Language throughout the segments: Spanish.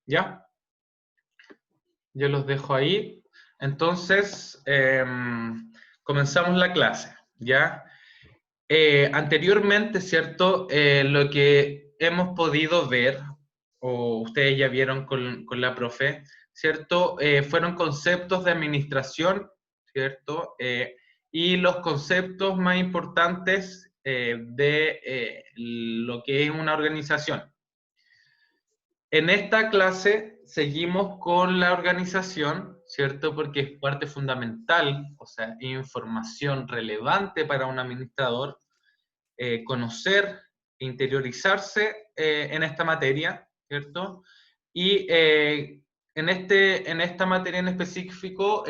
¿Ya? Yo los dejo ahí. Entonces, comenzamos la clase, ¿ya? Anteriormente, ¿cierto? Lo que hemos podido ver, o ustedes ya vieron con la profe, ¿cierto? Fueron conceptos de administración, ¿cierto? Y los conceptos más importantes de lo que es una organización. En esta clase seguimos con la organización, ¿cierto? Porque es parte fundamental, o sea, información relevante para un administrador, conocer, interiorizarse en esta materia, ¿cierto? Y en esta materia en específico,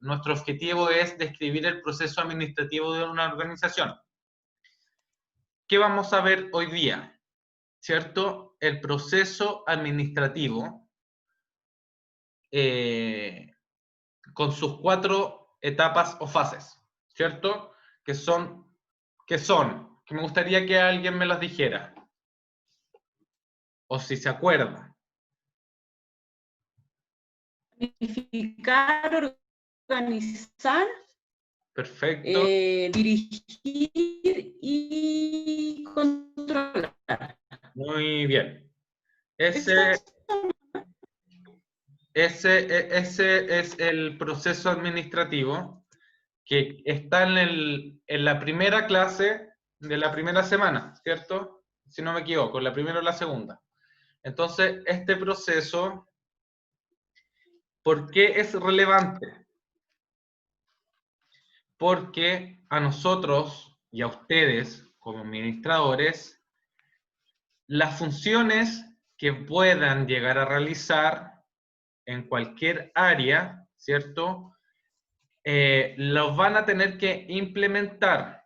nuestro objetivo es describir el proceso administrativo de una organización. ¿Qué vamos a ver hoy día? ¿Cierto? El proceso administrativo con sus 4 etapas o fases, ¿cierto? Que me gustaría que alguien me las dijera, o si se acuerda. Planificar, organizar, Perfecto. dirigir y controlar. Muy bien. Ese es el proceso administrativo que está en la primera clase de la primera semana, ¿cierto? Si no me equivoco, la primera o la segunda. Entonces, este proceso, ¿por qué es relevante? Porque a nosotros y a ustedes, como administradores, las funciones que puedan llegar a realizar en cualquier área, ¿cierto? Los van a tener que implementar.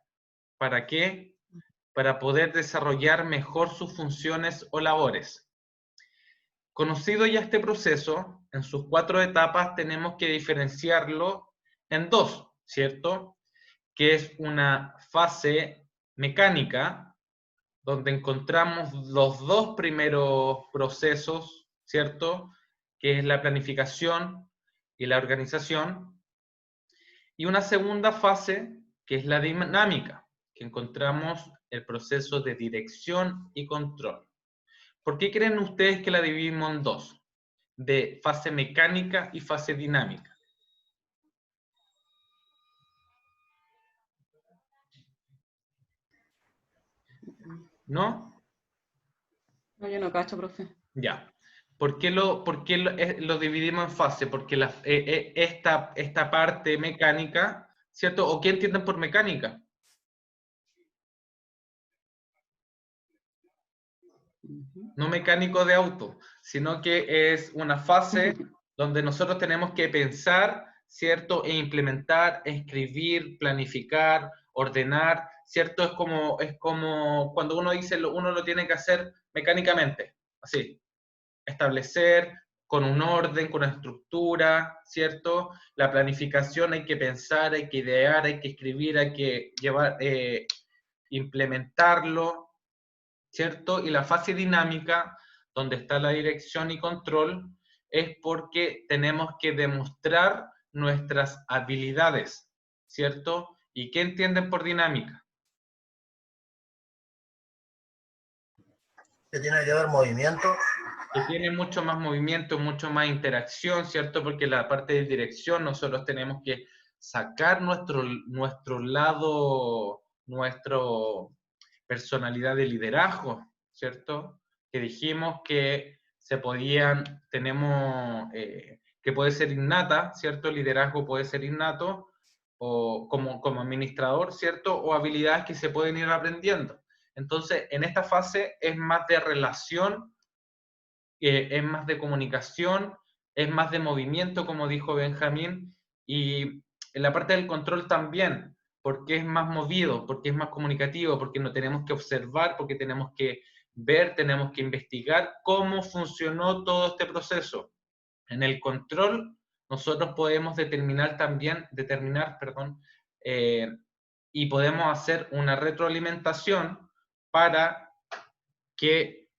¿Para qué? Para poder desarrollar mejor sus funciones o labores. Conocido ya este proceso, en sus 4 etapas tenemos que diferenciarlo en 2, ¿cierto? Que es una fase mecánica, donde encontramos los 2 primeros procesos, ¿cierto? Que es la planificación y la organización. Y una segunda fase, que es la dinámica, que encontramos el proceso de dirección y control. ¿Por qué creen ustedes que la dividimos en 2? De fase mecánica y fase dinámica. ¿No? No, yo no cacho, profe. Ya. ¿Por qué lo dividimos en fase? Porque esta parte mecánica, ¿cierto? ¿O qué entienden por mecánica? No mecánico de auto, sino que es una fase donde nosotros tenemos que pensar, ¿cierto? E implementar, escribir, planificar, ordenar, ¿cierto? Es como cuando uno dice, uno lo tiene que hacer mecánicamente, así, establecer con un orden, con una estructura, ¿cierto? La planificación hay que pensar, hay que idear, hay que escribir, hay que llevar, implementarlo, ¿cierto? Y la fase dinámica, donde está la dirección y control, es porque tenemos que demostrar nuestras habilidades, ¿cierto? ¿Y qué entienden por dinámica? Que tiene que ver movimiento. Que tiene mucho más movimiento, mucho más interacción, ¿cierto? Porque la parte de dirección nosotros tenemos que sacar nuestro lado, nuestra personalidad de liderazgo, ¿cierto? Que dijimos que que puede ser innata, ¿cierto? El liderazgo puede ser innato, o como administrador, ¿cierto? O habilidades que se pueden ir aprendiendo. Entonces, en esta fase es más de relación, es más de comunicación, es más de movimiento, como dijo Benjamín, y en la parte del control también, porque es más movido, porque es más comunicativo, porque no tenemos que observar, porque tenemos que ver, tenemos que investigar cómo funcionó todo este proceso. En el control, nosotros podemos determinar, y podemos hacer una retroalimentación para que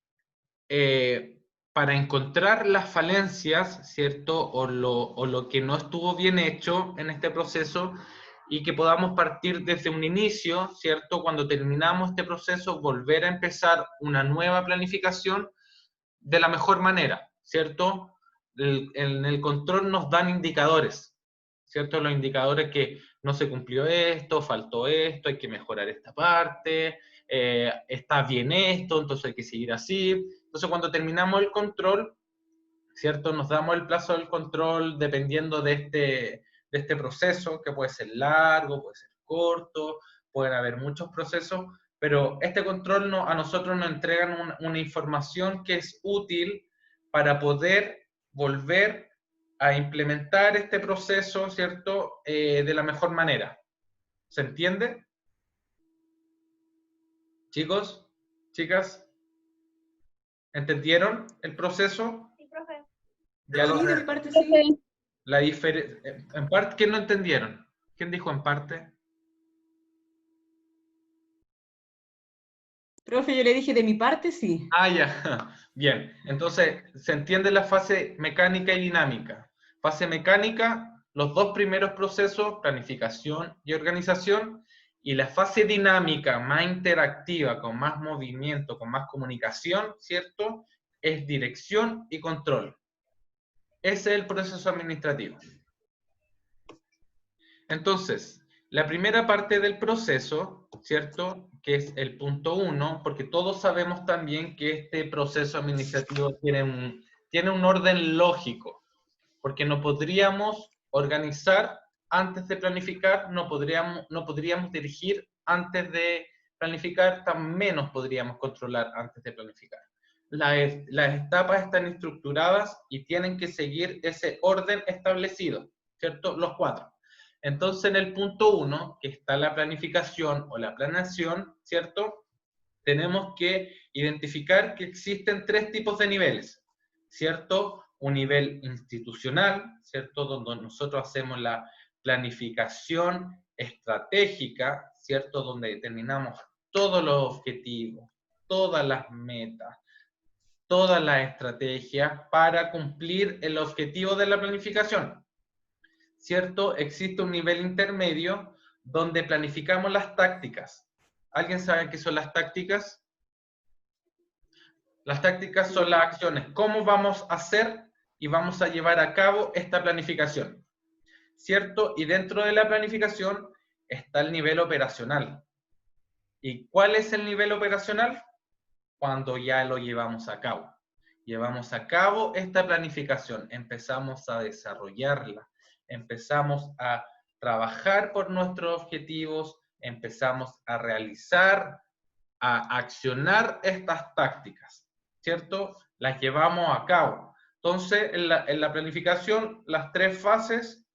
para encontrar las falencias, ¿cierto? O lo que no estuvo bien hecho en este proceso y que podamos partir desde un inicio, ¿cierto? Cuando terminamos este proceso, volver a empezar una nueva planificación de la mejor manera, ¿cierto? En el control nos dan indicadores, ¿cierto? Los indicadores que no se cumplió esto, faltó esto, hay que mejorar esta parte, está bien esto, entonces hay que seguir así. Entonces, cuando terminamos el control, ¿cierto? Nos damos el plazo del control dependiendo de este proceso, que puede ser largo, puede ser corto, pueden haber muchos procesos, pero este control a nosotros nos entrega una información que es útil para poder volver a implementar este proceso, ¿cierto? De la mejor manera. ¿Se entiende? Chicos, chicas, ¿entendieron el proceso? Sí, profe. Ya lo Sí, de mi parte sí. La en parte, ¿quién no entendieron? ¿Quién dijo en parte? Profe, yo le dije de mi parte sí. Ah, ya. Bien. Entonces, se entiende la fase mecánica y dinámica. Fase mecánica, los dos primeros procesos, planificación y organización, y la fase dinámica, más interactiva, con más movimiento, con más comunicación, ¿cierto? Es dirección y control. Ese es el proceso administrativo. Entonces, la primera parte del proceso, ¿cierto? Que es el punto 1, porque todos sabemos también que este proceso administrativo tiene un orden lógico, porque no podríamos organizar antes de planificar, no podríamos dirigir antes de planificar, tan menos podríamos controlar antes de planificar. Las etapas están estructuradas y tienen que seguir ese orden establecido, ¿cierto? Los 4. Entonces, en el punto 1, que está la planificación o la planeación, ¿cierto? Tenemos que identificar que existen 3 tipos de niveles, ¿cierto? Un nivel institucional, ¿cierto? Donde nosotros hacemos la planificación estratégica, ¿cierto? Donde determinamos todos los objetivos, todas las metas, todas las estrategias para cumplir el objetivo de la planificación. ¿Cierto? Existe un nivel intermedio donde planificamos las tácticas. ¿Alguien sabe qué son las tácticas? Las tácticas son las acciones. ¿Cómo vamos a hacer y vamos a llevar a cabo esta planificación? ¿Cierto? Y dentro de la planificación está el nivel operacional. ¿Y cuál es el nivel operacional? Cuando ya lo llevamos a cabo. Llevamos a cabo esta planificación, empezamos a desarrollarla, empezamos a trabajar por nuestros objetivos, empezamos a realizar, a accionar estas tácticas, ¿cierto? Las llevamos a cabo. Entonces, en la planificación, las 3 fases,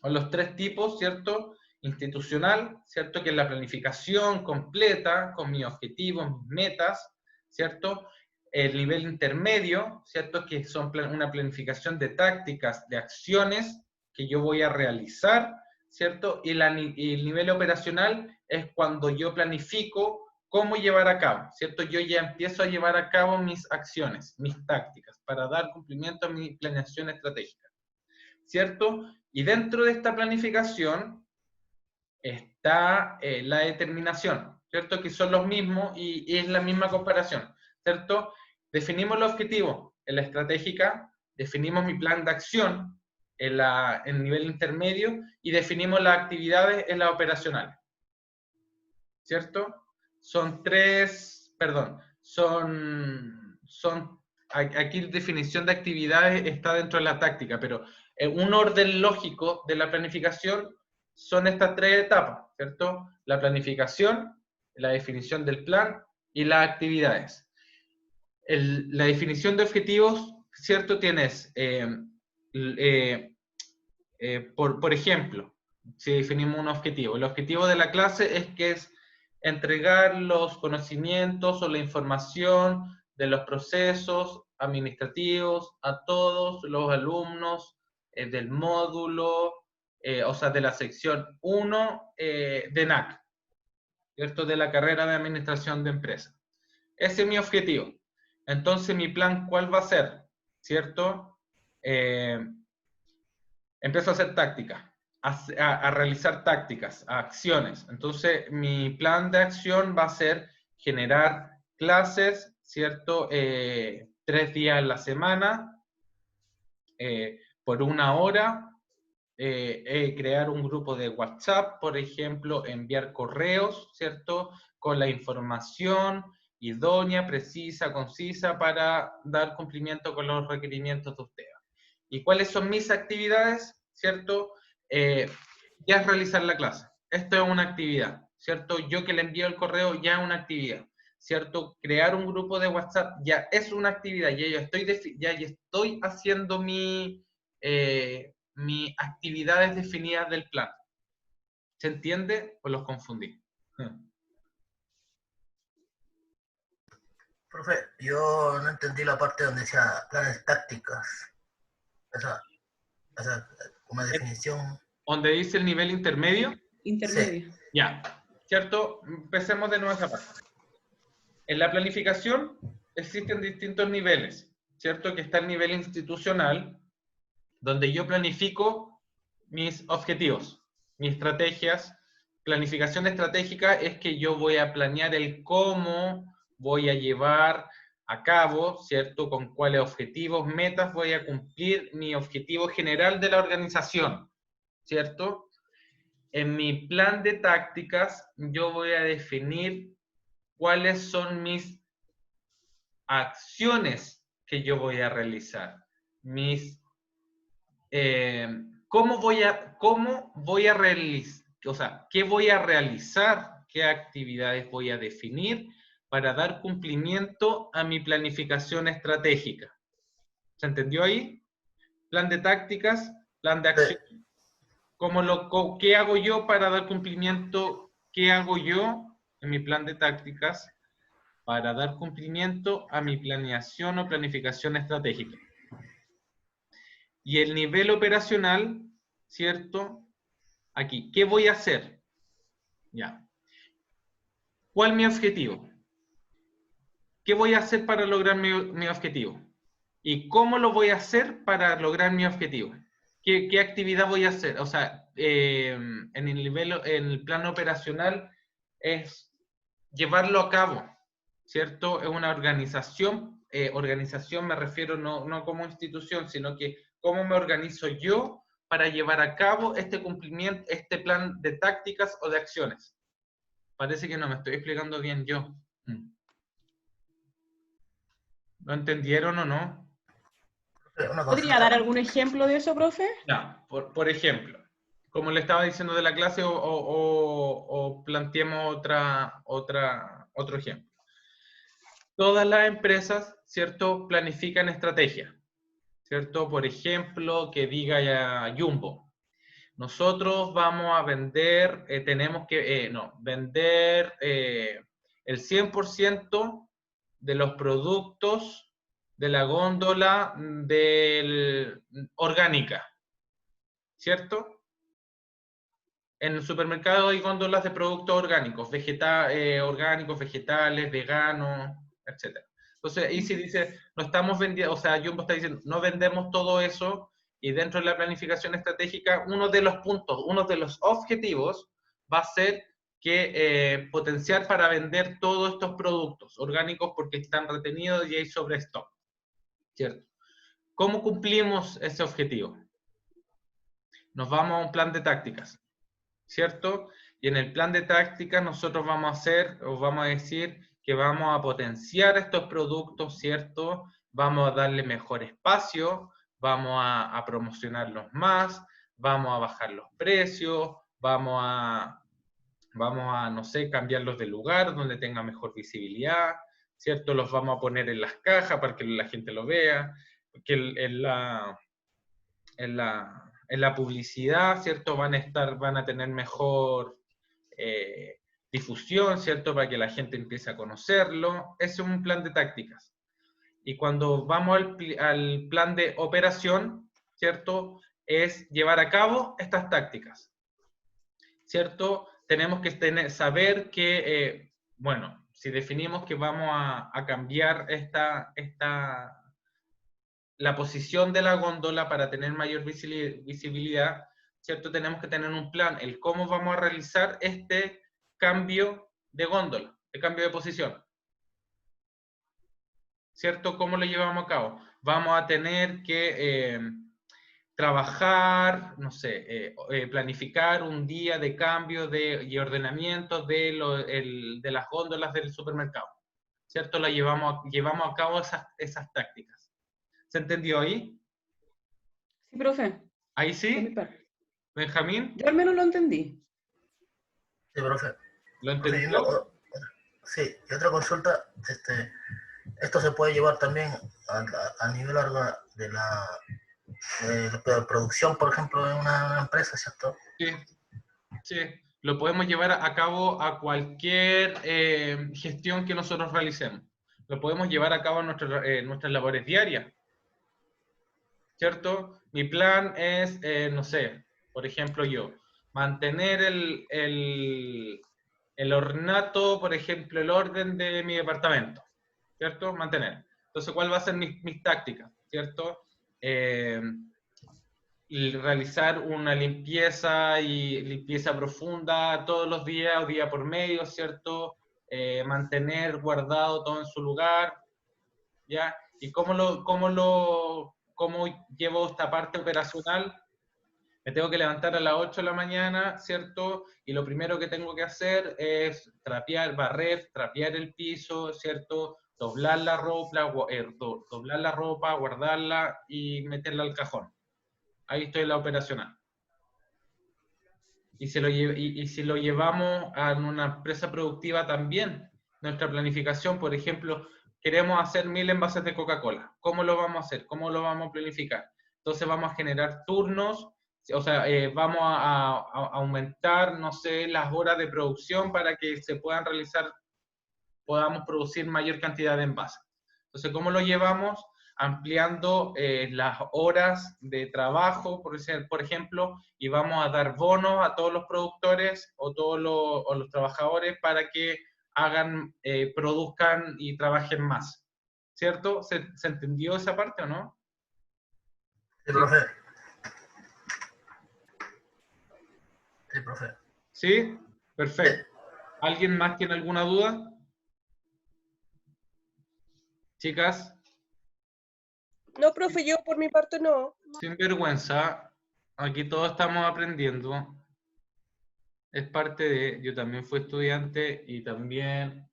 o los 3 tipos, ¿cierto? Institucional, ¿cierto? Que es la planificación completa, con mis objetivos, mis metas, ¿cierto? El nivel intermedio, ¿cierto? Que son una planificación de tácticas, de acciones que yo voy a realizar, ¿cierto? Y el nivel operacional es cuando yo planifico cómo llevar a cabo, ¿cierto? Yo ya empiezo a llevar a cabo mis acciones, mis tácticas, para dar cumplimiento a mi planeación estratégica, ¿cierto? Y dentro de esta planificación está la determinación, ¿cierto? Que son los mismos y es la misma comparación, ¿cierto? Definimos los objetivos en la estratégica, definimos mi plan de acción en el nivel intermedio y definimos las actividades en la operacional, ¿cierto? Son 3, perdón, aquí la definición de actividades está dentro de la táctica, pero un orden lógico de la planificación son estas 3 etapas, ¿cierto? La planificación, la definición del plan y las actividades. La definición de objetivos, ¿cierto? Tienes, por ejemplo, si definimos un objetivo, el objetivo de la clase es entregar los conocimientos o la información de los procesos administrativos a todos los alumnos del módulo, o sea, de la sección 1 de NAC, ¿cierto? De la carrera de Administración de Empresas. Ese es mi objetivo. Entonces, mi plan, ¿cuál va a ser? ¿Cierto? Empiezo a hacer tácticas, a realizar tácticas, a acciones. Entonces, mi plan de acción va a ser generar clases, ¿cierto? 3 días a la semana, por 1 hora, crear un grupo de WhatsApp, por ejemplo, enviar correos, ¿cierto? Con la información idónea, precisa, concisa, para dar cumplimiento con los requerimientos de ustedes. ¿Y cuáles son mis actividades? ¿Cierto? Ya es realizar la clase. Esto es una actividad, ¿cierto? Yo que le envío el correo ya es una actividad, ¿cierto? Crear un grupo de WhatsApp ya es una actividad, ya estoy haciendo mis actividades definidas del plan. ¿Se entiende o los confundí? Profe, yo no entendí la parte donde decía planes tácticas. Esa como definición. ¿Donde dice el nivel intermedio? Intermedio. Sí. Ya, ¿cierto? Empecemos de nuevo esa parte. En la planificación existen distintos niveles, ¿cierto? Que está el nivel institucional, donde yo planifico mis objetivos, mis estrategias. Planificación estratégica es que yo voy a planear el cómo voy a llevar a cabo, ¿cierto? Con cuáles objetivos, metas voy a cumplir mi objetivo general de la organización, ¿cierto? En mi plan de tácticas yo voy a definir cuáles son mis acciones que yo voy a realizar, cómo voy a realizar, o sea, qué voy a realizar, qué actividades voy a definir para dar cumplimiento a mi planificación estratégica. ¿Se entendió ahí? Plan de tácticas, plan de acción. ¿Qué hago yo para dar cumplimiento? ¿Qué hago yo en mi plan de tácticas para dar cumplimiento a mi planeación o planificación estratégica? Y el nivel operacional, ¿cierto? Aquí, ¿qué voy a hacer? Ya. ¿Cuál es mi objetivo? ¿Qué voy a hacer para lograr mi objetivo? ¿Y cómo lo voy a hacer para lograr mi objetivo? ¿Qué actividad voy a hacer? O sea, en el plano operacional es llevarlo a cabo, ¿cierto? Es una organización, organización me refiero no como institución, sino que cómo me organizo yo para llevar a cabo este cumplimiento, este plan de tácticas o de acciones. Parece que no me estoy explicando bien yo. ¿Lo entendieron o no? ¿Podría dar algún ejemplo de eso, profe? Ya, por ejemplo, como le estaba diciendo de la clase o planteemos otro ejemplo. Todas las empresas, ¿cierto?, planifican estrategia, ¿cierto? Por ejemplo, que diga ya Jumbo. Nosotros vamos a vender, tenemos que, vender el 100% de los productos de la góndola orgánica, ¿cierto? En el supermercado hay góndolas de productos orgánicos, orgánicos, vegetales, veganos, etc. Entonces, ahí se dice, no estamos vendiendo, o sea, Jumbo está diciendo, no vendemos todo eso, y dentro de la planificación estratégica, uno de los puntos, uno de los objetivos va a ser que potenciar para vender todos estos productos orgánicos porque están retenidos y hay sobre stock, ¿cierto? ¿Cómo cumplimos ese objetivo? Nos vamos a un plan de tácticas, ¿cierto? Y en el plan de tácticas nosotros vamos a hacer, o vamos a decir que vamos a potenciar estos productos, ¿cierto? Vamos a darle mejor espacio, vamos a promocionarlos más, vamos a bajar los precios, vamos a, no sé, cambiarlos de lugar donde tenga mejor visibilidad, ¿cierto? Los vamos a poner en las cajas para que la gente lo vea, que en la publicidad, ¿cierto? Van a tener mejor difusión, ¿cierto? Para que la gente empiece a conocerlo. Ese es un plan de tácticas. Y cuando vamos al plan de operación, ¿cierto? Es llevar a cabo estas tácticas, ¿cierto? Tenemos que saber que, bueno, si definimos que vamos a cambiar la posición de la góndola para tener mayor visibilidad, ¿cierto? Tenemos que tener un plan, el cómo vamos a realizar este cambio de góndola, el cambio de posición. ¿Cierto? ¿Cómo lo llevamos a cabo? Vamos a tener que trabajar, no sé, planificar un día de cambio y ordenamiento de las góndolas del supermercado. ¿Cierto? Llevamos a cabo esas tácticas. ¿Se entendió ahí? Sí, profe. ¿Ahí Por mi sí? parte. ¿Benjamín? Yo al menos lo entendí. Sí, profe. ¿Lo Profe, entendió? sí, y otra consulta, esto se puede llevar también a nivel de la producción, por ejemplo, en una empresa, ¿cierto? Sí, sí. Lo podemos llevar a cabo a cualquier gestión que nosotros realicemos. Lo podemos llevar a cabo en nuestras labores diarias. ¿Cierto? Mi plan es, no sé, por ejemplo yo, mantener el ornato, por ejemplo, el orden de mi departamento, ¿cierto? Mantener. Entonces, ¿cuál va a ser mis tácticas? ¿Cierto? Y realizar una limpieza profunda todos los días o día por medio, ¿cierto? Mantener guardado todo en su lugar, ¿ya? ¿Y cómo llevo esta parte operacional? Me tengo que levantar a las 8 de la mañana, ¿cierto? Y lo primero que tengo que hacer es barrer, trapear el piso, ¿cierto? Doblar la ropa, guardarla y meterla al cajón. Ahí estoy en la operacional. Y si lo llevamos a una empresa productiva también, nuestra planificación, por ejemplo, queremos hacer 1000 envases de Coca-Cola. ¿Cómo lo vamos a hacer? ¿Cómo lo vamos a planificar? Entonces vamos a generar turnos, o sea, vamos a aumentar, no sé, las horas de producción para que se puedan realizar, podamos producir mayor cantidad de envases. Entonces, ¿cómo lo llevamos? Ampliando las horas de trabajo, por ejemplo, y vamos a dar bonos a todos los productores o los trabajadores para que produzcan y trabajen más. ¿Cierto? ¿Se entendió esa parte o no? Sí, profe. Sí, profe. ¿Sí? Sí. Perfecto. ¿Alguien más tiene alguna duda? Chicas, No, profe, yo por mi parte no. sin vergüenza, aquí todos estamos aprendiendo. Es parte de, yo también fui estudiante y también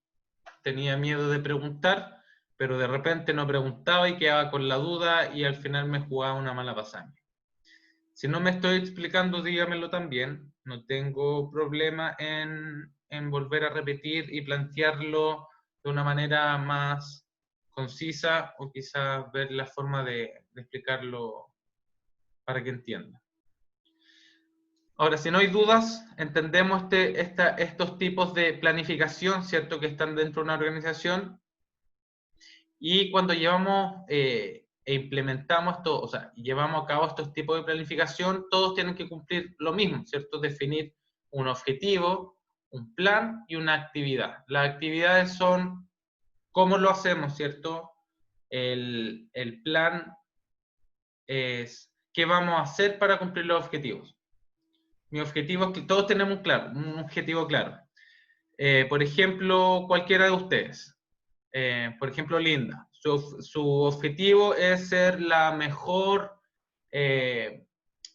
tenía miedo de preguntar, pero de repente no preguntaba y quedaba con la duda y al final me jugaba una mala pasada. Si no me estoy explicando, dígamelo también. No tengo problema en volver a repetir y plantearlo de una manera más concisa o quizás ver la forma de explicarlo para que entienda. Ahora, si no hay dudas, entendemos estos tipos de planificación, ¿cierto?, que están dentro de una organización. Y cuando llevamos e implementamos esto, o sea, llevamos a cabo estos tipos de planificación, todos tienen que cumplir lo mismo, ¿cierto? Definir un objetivo, un plan y una actividad. Las actividades son cómo lo hacemos, ¿cierto? El plan es qué vamos a hacer para cumplir los objetivos. Mi objetivo es que todos tenemos un objetivo claro. Por ejemplo, cualquiera de ustedes. Por ejemplo, Linda. Su objetivo es ser la mejor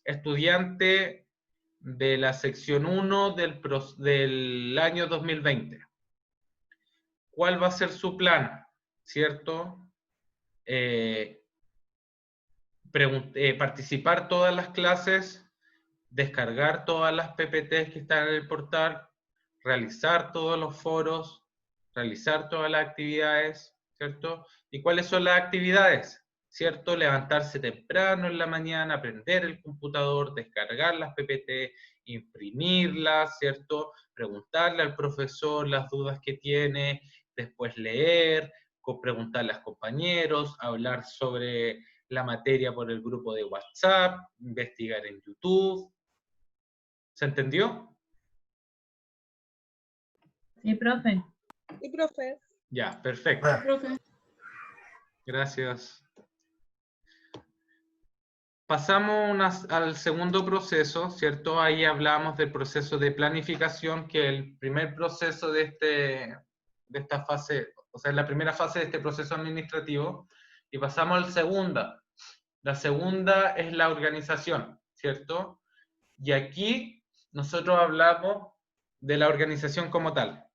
estudiante de la sección 1 del año 2020. ¿Cuál va a ser su plan? ¿Cierto? Participar todas las clases, descargar todas las PPTs que están en el portal, realizar todos los foros, realizar todas las actividades, ¿cierto? ¿Y cuáles son las actividades? ¿Cierto? Levantarse temprano en la mañana, aprender el computador, descargar las PPT, imprimirlas, ¿cierto? Preguntarle al profesor las dudas que tiene, después leer, preguntarle a los compañeros, hablar sobre la materia por el grupo de WhatsApp, investigar en YouTube. ¿Se entendió? Sí, profe. Y profe, Ya, perfecto. Bueno, Profe. Gracias. Pasamos al segundo proceso, ¿cierto? Ahí hablamos del proceso de planificación, que es el primer proceso de esta fase, o sea, la primera fase de este proceso administrativo. Y pasamos al segunda. La segunda es la organización, ¿cierto? Y aquí nosotros hablamos de la organización como tal.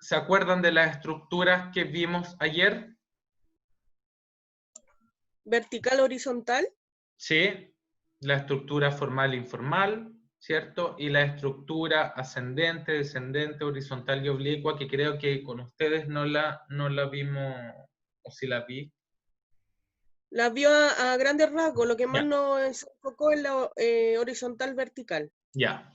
¿Se acuerdan de las estructuras que vimos ayer? vertical, horizontal. Sí, la estructura formal e informal, ¿cierto? Y la estructura ascendente, descendente, horizontal y oblicua, que creo que con ustedes no la vimos, o si la vi. La vio a grandes rasgos, lo que más Ya. nos enfocó en la horizontal, vertical. Ya.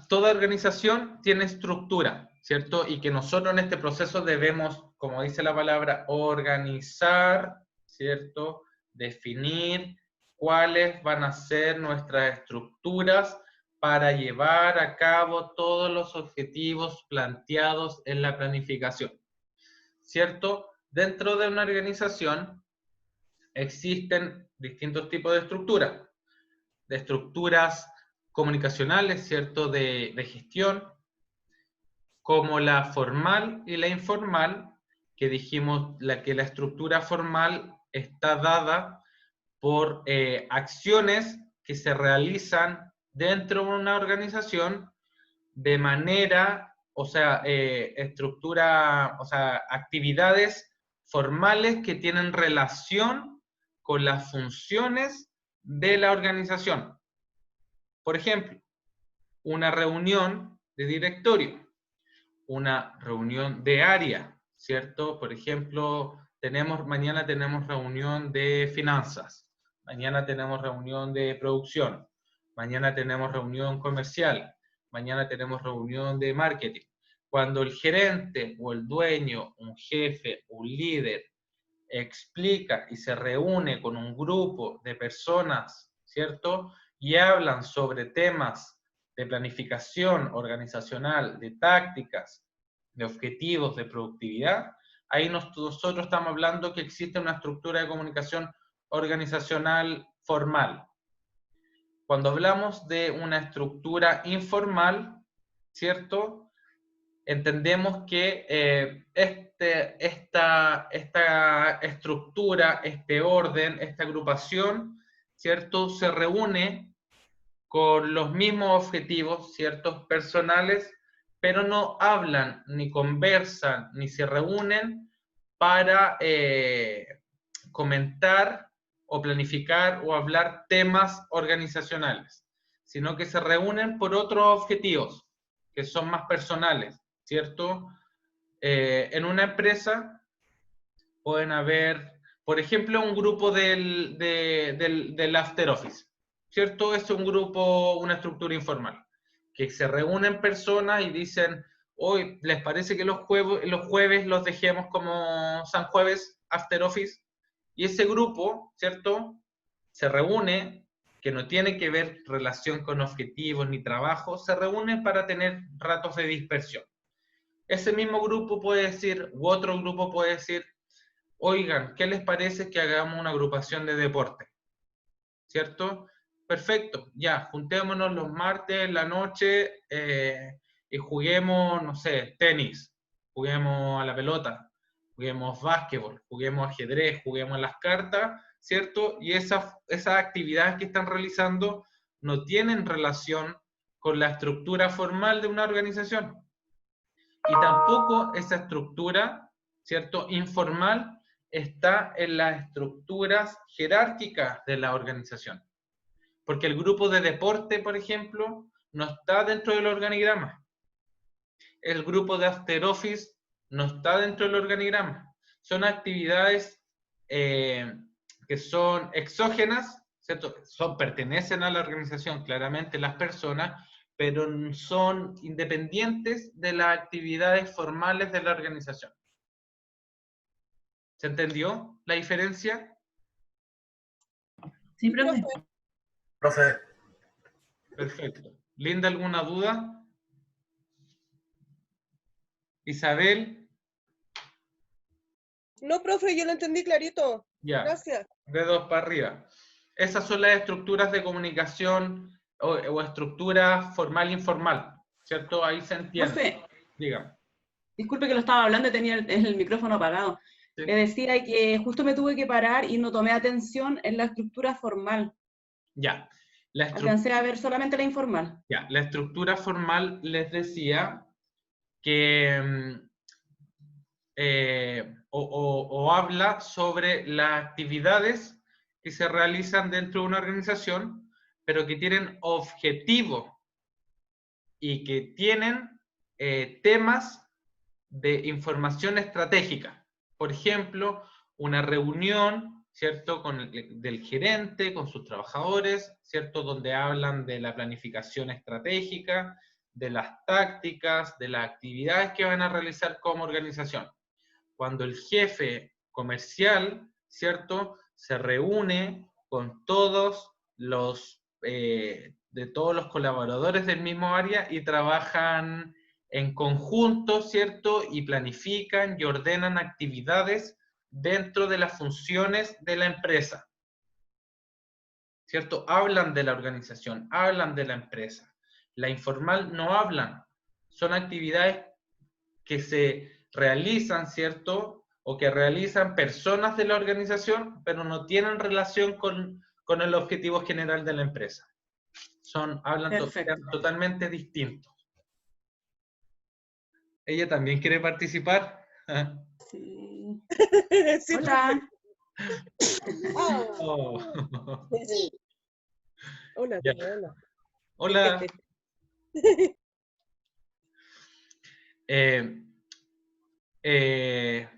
Toda organización tiene estructura, ¿cierto? Y que nosotros en este proceso debemos, como dice la palabra, organizar, ¿cierto? Definir cuáles van a ser nuestras estructuras para llevar a cabo todos los objetivos planteados en la planificación, ¿cierto? Dentro de una organización existen distintos tipos de estructuras comunicacionales, ¿cierto? De gestión, como la formal y la informal, que dijimos que la estructura formal está dada por acciones que se realizan dentro de una organización de manera, o sea, actividades formales que tienen relación con las funciones de la organización. Por ejemplo, una reunión de directorio, una reunión de área, ¿cierto? Por ejemplo, mañana tenemos reunión de finanzas, mañana tenemos reunión de producción, mañana tenemos reunión comercial, mañana tenemos reunión de marketing. Cuando el gerente o el dueño, un jefe, un líder, explica y se reúne con un grupo de personas, ¿cierto? Y hablan sobre temas de planificación organizacional, de tácticas, de objetivos, de productividad, ahí nosotros estamos hablando que existe una estructura de comunicación organizacional formal. Cuando hablamos de una estructura informal, ¿cierto? Entendemos que esta estructura, este orden, esta agrupación, ¿cierto? Se reúne con los mismos objetivos, ciertos personales, pero no hablan, ni conversan, ni se reúnen para comentar o planificar o hablar temas organizacionales, sino que se reúnen por otros objetivos que son más personales, ¿cierto? En una empresa pueden haber, por ejemplo, un grupo del After Office, ¿cierto? Es un grupo, una estructura informal, que se reúnen personas y dicen, hoy, ¿les parece que los jueves los dejemos como San Jueves, After Office? Y ese grupo, ¿cierto? Se reúne, que no tiene que ver relación con objetivos ni trabajo, se reúne para tener ratos de dispersión. Ese mismo grupo puede decir, u otro grupo puede decir, oigan, ¿qué les parece que hagamos una agrupación de deporte? ¿Cierto? Perfecto, ya, juntémonos los martes en la noche y juguemos, no sé, tenis, juguemos a la pelota, juguemos básquetbol, juguemos ajedrez, juguemos a las cartas, ¿cierto? Y esas actividades que están realizando no tienen relación con la estructura formal de una organización. Y tampoco esa estructura, ¿cierto?, informal, está en las estructuras jerárquicas de la organización. Porque el grupo de deporte, por ejemplo, no está dentro del organigrama. El grupo de After Office no está dentro del organigrama. Son actividades que son exógenas, ¿cierto? Pertenecen a la organización, claramente, las personas, pero son independientes de las actividades formales de la organización. ¿Se entendió la diferencia? Sí, profe. profe, Perfecto. Linda, ¿alguna duda? Isabel, No, profe, yo lo entendí clarito. ya, Gracias. dedos para arriba. Esas son las estructuras de comunicación o estructura formal-informal, ¿cierto? Ahí se entiende. Profe, Dígame. disculpe que lo estaba hablando y tenía el micrófono apagado. Sí. Le decía que justo me tuve que parar y no tomé atención en la estructura formal. Ya. Alcancé a ver solamente la informal. Ya, la estructura formal les decía que o habla sobre las actividades que se realizan dentro de una organización, pero que tienen objetivo y que tienen temas de información estratégica. Por ejemplo, una reunión, ¿cierto?, del gerente, con sus trabajadores, ¿cierto?, donde hablan de la planificación estratégica, de las tácticas, de las actividades que van a realizar como organización. Cuando el jefe comercial, ¿cierto?, se reúne con todos los, de todos los colaboradores del mismo área y trabajan en conjunto, ¿cierto?, y planifican y ordenan actividades dentro de las funciones de la empresa, ¿cierto? Hablan de la organización, hablan de la empresa. La informal no hablan, son actividades que se realizan, ¿cierto?, o que realizan personas de la organización, pero no tienen relación con el objetivo general de la empresa. Hablan totalmente distintos. ¿Ella también quiere participar? Sí. Sí, Hola. Oh. Hola, Ya. hola. Hola.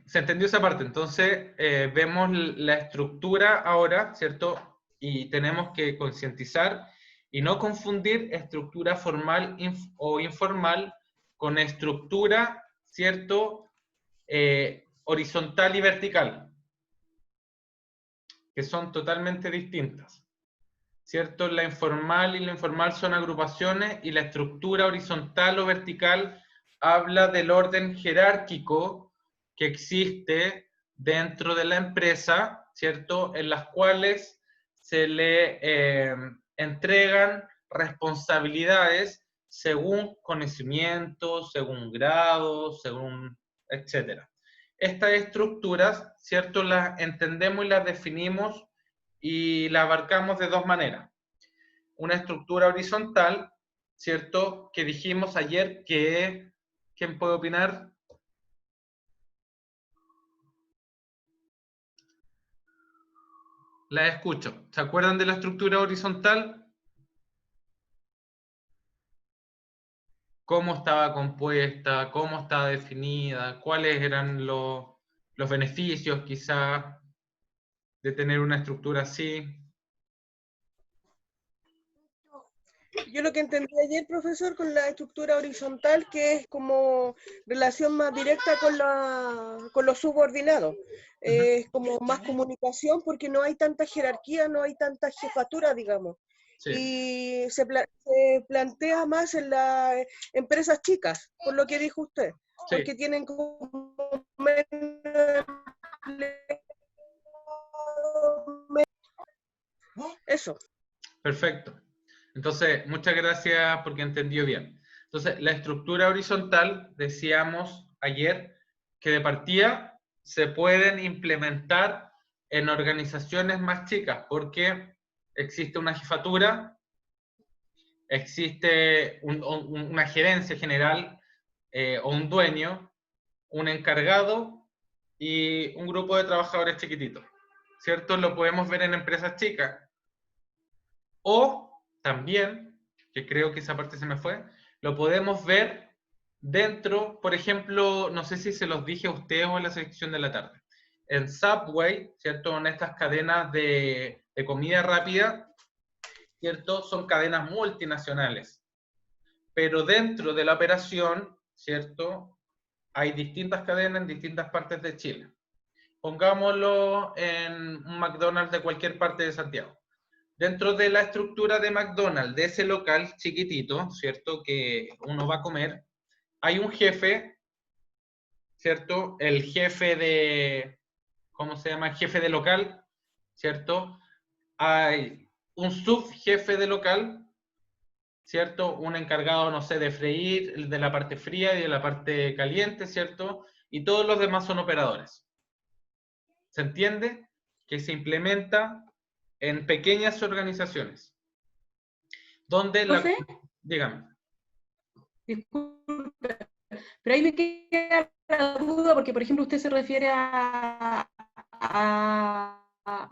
Se entendió esa parte, entonces vemos la estructura ahora, ¿cierto? Y tenemos que concientizar y no confundir estructura formal o informal con estructura, ¿cierto? Horizontal y vertical, que son totalmente distintas, ¿cierto? La informal y la informal son agrupaciones y la estructura horizontal o vertical habla del orden jerárquico que existe dentro de la empresa, ¿cierto? En las cuales se le entregan responsabilidades según conocimiento, según grado, según, etcétera. Estas estructuras, ¿cierto? Las entendemos y las definimos y la abarcamos de dos maneras. Una estructura horizontal, ¿cierto? Que dijimos ayer que... ¿Quién puede opinar? La escucho. ¿Se acuerdan de la estructura horizontal? ¿Cómo estaba compuesta? ¿Cómo estaba definida? ¿Cuáles eran los beneficios, quizás, de tener una estructura así? Yo lo que entendí ayer, profesor, con la estructura horizontal, que es como relación más directa con los subordinados. Es como más comunicación porque no hay tanta jerarquía, no hay tanta jefatura, digamos. Sí. Y se plantea más en las empresas chicas, por lo que dijo usted, Sí. porque tienen como eso. Perfecto. Entonces, muchas gracias porque entendió bien. Entonces, la estructura horizontal, decíamos ayer, que de partida se pueden implementar en organizaciones más chicas, porque existe una jefatura, existe una gerencia general o un dueño, un encargado y un grupo de trabajadores chiquititos, ¿cierto? Lo podemos ver en empresas chicas. O también, que creo que esa parte se me fue, lo podemos ver dentro, por ejemplo, no sé si se los dije a ustedes o en la sección de la tarde. En Subway, ¿cierto? En estas cadenas de comida rápida, ¿cierto? Son cadenas multinacionales. Pero dentro de la operación, ¿cierto? Hay distintas cadenas en distintas partes de Chile. Pongámoslo en un McDonald's de cualquier parte de Santiago. Dentro de la estructura de McDonald's, de ese local chiquitito, ¿cierto? Que uno va a comer, hay un jefe ¿cierto? El jefe de, ¿cómo se llama? Jefe de local, ¿cierto? Hay un subjefe de local, ¿cierto? Un encargado, no sé, de freír, de la parte fría y de la parte caliente, ¿cierto? Y todos los demás son operadores. ¿Se entiende? Que se implementa en pequeñas organizaciones. Donde la... Profe, Dígame. disculpe, pero ahí me queda la duda porque, por ejemplo, usted se refiere a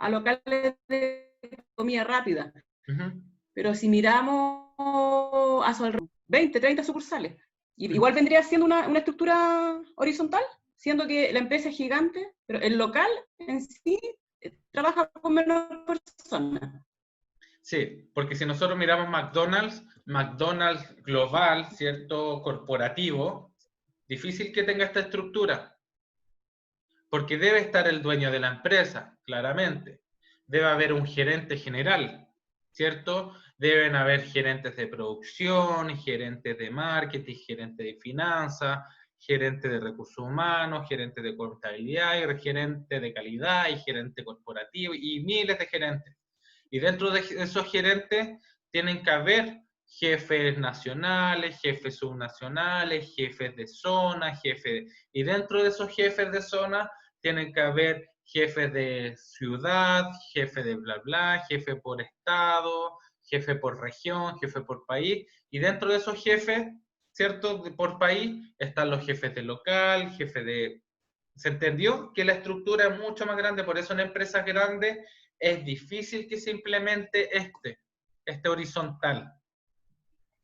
locales de comida rápida, Ujú. pero si miramos a su alrededor, 20, 30 sucursales, Ujú. igual vendría siendo una estructura horizontal, siendo que la empresa es gigante, pero el local en sí trabaja con menos personas. Sí, porque si nosotros miramos McDonald's, McDonald's global, ¿cierto? Corporativo, difícil que tenga esta estructura, porque debe estar el dueño de la empresa, claramente. Debe haber un gerente general, ¿cierto? Deben haber gerentes de producción, gerentes de marketing, gerentes de finanzas, gerente de recursos humanos, gerente de contabilidad, y gerente de calidad, y gerente corporativo, y miles de gerentes. Y dentro de esos gerentes tienen que haber jefes nacionales, jefes subnacionales, jefes de zona, y dentro de esos jefes de zona tienen que haber jefes de ciudad, jefe de bla bla, jefe por estado, jefe por región, jefe por país, y dentro de esos jefes, ¿cierto? Por país están los jefes de local, jefe de... ¿Se entendió? Que la estructura es mucho más grande, por eso en empresas grandes es difícil que se implemente este horizontal.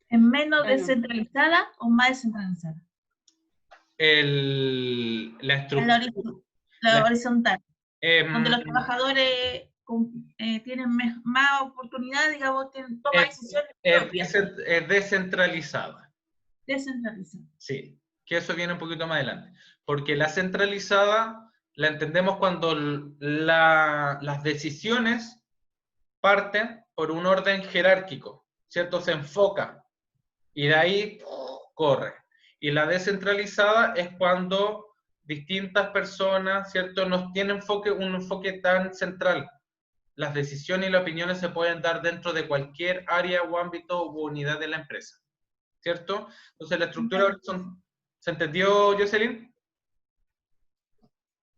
¿Es menos Bueno. descentralizada o más descentralizada? La estructura... La horizontal, donde los em, trabajadores tienen más oportunidades, digamos, toman decisiones propias. es descentralizada. Descentralizada. Sí, que eso viene un poquito más adelante. Porque la centralizada la entendemos cuando las decisiones parten por un orden jerárquico, ¿cierto? Se enfoca y de ahí corre. Y la descentralizada es cuando distintas personas, ¿cierto? No tienen un enfoque tan central. Las decisiones y las opiniones se pueden dar dentro de cualquier área o ámbito u unidad de la empresa, ¿cierto? Entonces la estructura horizontal... ¿Se entendió, Jocelyn?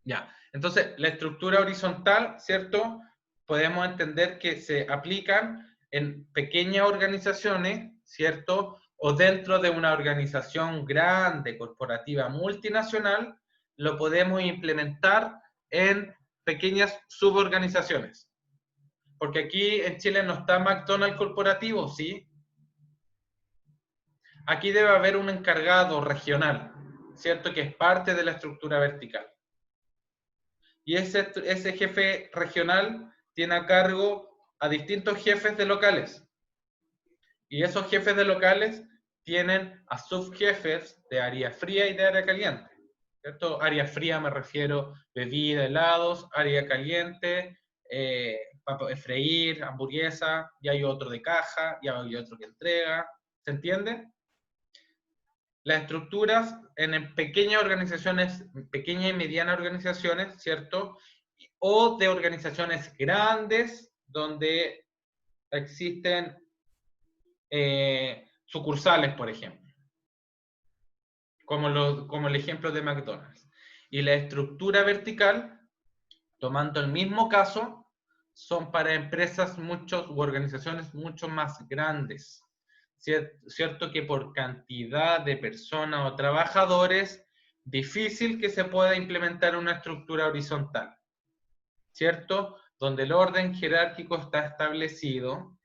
Ya. Entonces, la estructura horizontal, ¿cierto? Podemos entender que se aplican en pequeñas organizaciones, ¿cierto? O dentro de una organización grande, corporativa, multinacional, lo podemos implementar en pequeñas suborganizaciones. Porque aquí en Chile no está McDonald's corporativo, ¿sí? Aquí debe haber un encargado regional, ¿cierto? Que es parte de la estructura vertical. Y ese jefe regional tiene a cargo a distintos jefes de locales. Y esos jefes de locales tienen a subjefes de área fría y de área caliente, ¿cierto? Área fría me refiero bebida, helados, área caliente, freír, hamburguesa, y hay otro de caja, y hay otro que entrega, ¿se entiende? Las estructuras en pequeñas organizaciones, pequeñas y medianas organizaciones, ¿cierto? O de organizaciones grandes donde existen sucursales, por ejemplo, como el ejemplo de McDonald's. Y la estructura vertical, tomando el mismo caso, son para empresas u organizaciones mucho más grandes. Cierto que por cantidad de personas o trabajadores, difícil que se pueda implementar una estructura horizontal, ¿cierto? Donde el orden jerárquico está establecido,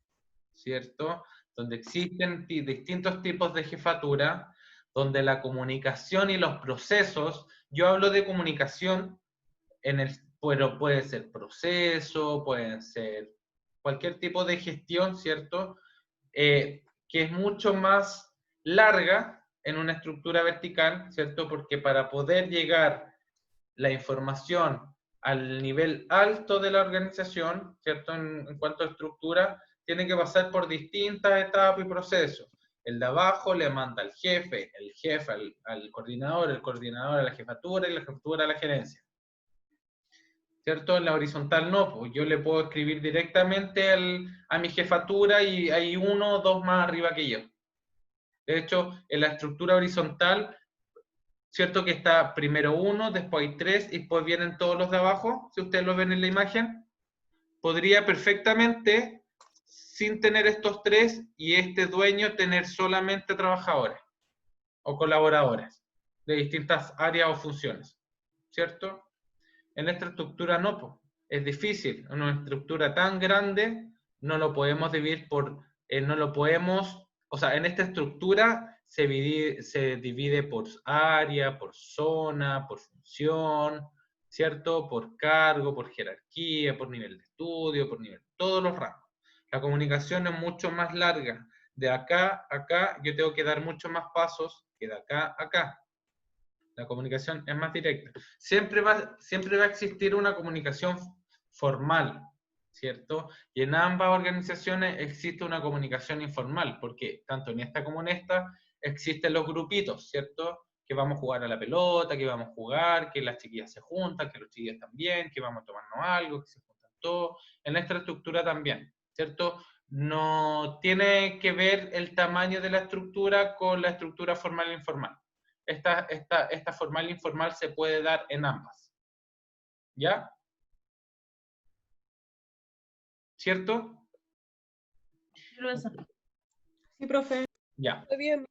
¿cierto? Donde existen distintos tipos de jefatura, donde la comunicación y los procesos, yo hablo de comunicación, pero puede ser proceso, pueden ser cualquier tipo de gestión, ¿cierto? Que es mucho más larga en una estructura vertical, ¿cierto? Porque para poder llegar la información al nivel alto de la organización, ¿cierto? En cuanto a estructura, tiene que pasar por distintas etapas y procesos. El de abajo le manda al jefe, el jefe al coordinador, el coordinador a la jefatura y la jefatura a la gerencia. ¿Cierto? En la horizontal no, pues yo le puedo escribir directamente a mi jefatura y hay uno o dos más arriba que yo. De hecho, en la estructura horizontal, ¿cierto? Que está primero uno, después hay tres y después vienen todos los de abajo, si ustedes lo ven en la imagen. Podría perfectamente, sin tener estos tres y este dueño, tener solamente trabajadores o colaboradores de distintas áreas o funciones, ¿cierto? En esta estructura no, pues, es difícil. En una estructura tan grande no lo podemos dividir por, no lo podemos, o sea, en esta estructura se divide por área, por zona, por función, ¿cierto? Por cargo, por jerarquía, por nivel de estudio, por nivel, todos los rangos. La comunicación es mucho más larga. De acá a acá yo tengo que dar muchos más pasos que de acá a acá. La comunicación es más directa. Siempre va a existir una comunicación formal, ¿cierto? Y en ambas organizaciones existe una comunicación informal, porque tanto en esta como en esta existen los grupitos, ¿cierto? Que vamos a jugar a la pelota, que vamos a jugar, que las chiquillas se juntan, que los chiquillos también, que vamos a tomarnos algo, que se juntan todos. En esta estructura también, ¿cierto? No tiene que ver el tamaño de la estructura con la estructura formal e informal. Esta formal e informal se puede dar en ambas. ¿Ya? ¿Cierto? Sí, profe. Ya. Está bien.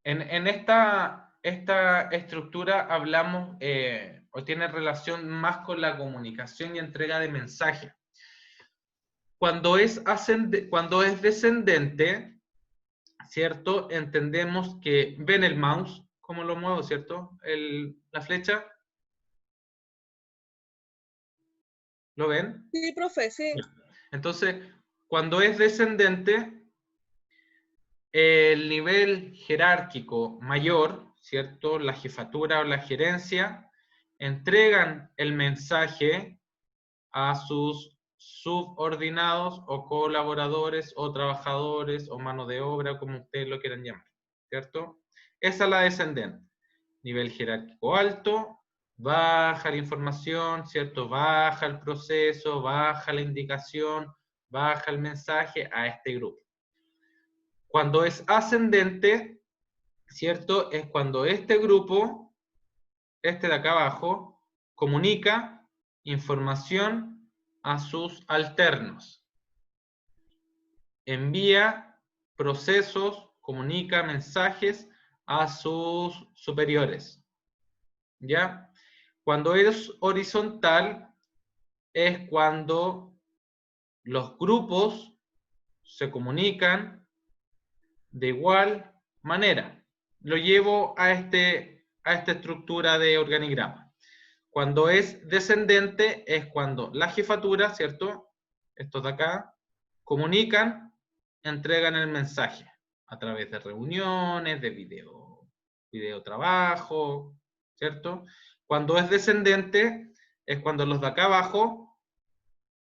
En esta estructura hablamos, o tiene relación más con la comunicación y entrega de mensajes. Cuando es descendente, ¿cierto? Entendemos que, ven el mouse, cómo lo muevo, ¿cierto? La flecha. ¿Lo ven? Sí, profe, sí. Entonces, cuando es descendente, el nivel jerárquico mayor, ¿cierto? La jefatura o la gerencia, entregan el mensaje a sus subordinados o colaboradores o trabajadores o mano de obra, como ustedes lo quieran llamar, ¿cierto? Esa es la descendente. Nivel jerárquico alto, baja la información, ¿cierto? Baja el proceso, baja la indicación, baja el mensaje a este grupo. Cuando es ascendente, ¿cierto? Es cuando este grupo, este de acá abajo, comunica información a sus alternos. Envía procesos, comunica mensajes a sus superiores. ¿Ya? Cuando es horizontal, es cuando los grupos se comunican de igual manera. Lo llevo a esta estructura de organigrama. Cuando es descendente es cuando la jefatura, ¿cierto? Estos de acá, comunican, entregan el mensaje a través de reuniones, de video trabajo, ¿cierto? Cuando es descendente es cuando los de acá abajo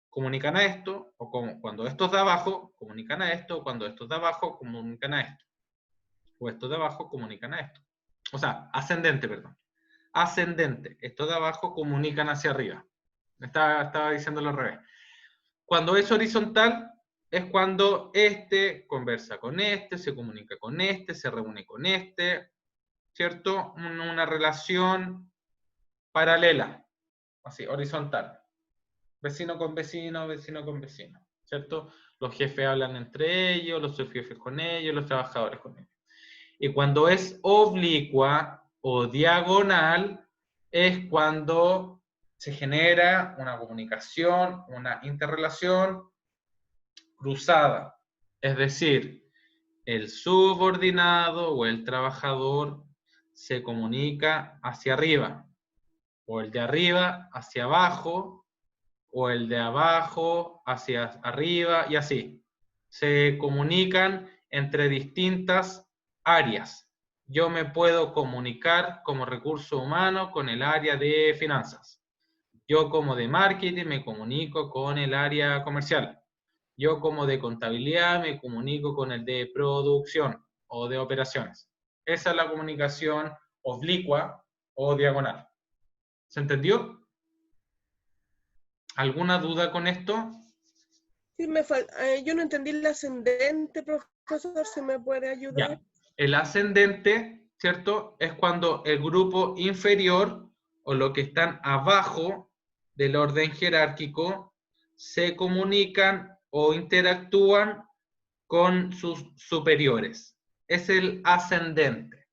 comunican a esto, o cuando estos de abajo comunican a esto, o cuando estos de abajo comunican a esto, o estos de abajo comunican a esto. O sea, ascendente, perdón. Ascendente. Estos de abajo comunican hacia arriba. Estaba diciéndolo al revés. Cuando es horizontal, es cuando este conversa con este, se comunica con este, se reúne con este, ¿cierto? Una relación paralela, así, horizontal. Vecino con vecino, vecino con vecino, ¿cierto? Los jefes hablan entre ellos, los subjefes con ellos, los trabajadores con ellos. Y cuando es oblicua o diagonal, es cuando se genera una comunicación, una interrelación cruzada. Es decir, el subordinado o el trabajador se comunica hacia arriba, o el de arriba hacia abajo, o el de abajo hacia arriba, y así. Se comunican entre distintas áreas. Yo me puedo comunicar como recurso humano con el área de finanzas. Yo como de marketing me comunico con el área comercial. Yo como de contabilidad me comunico con el de producción. o de operaciones. Esa es la comunicación oblicua o diagonal. ¿Se entendió? ¿Alguna duda con esto? Sí, yo no entendí el ascendente, profesor, si me puede ayudar. Ya. El ascendente, ¿cierto? Es cuando el grupo inferior o lo que están abajo del orden jerárquico se comunican o interactúan con sus superiores. Es el ascendente.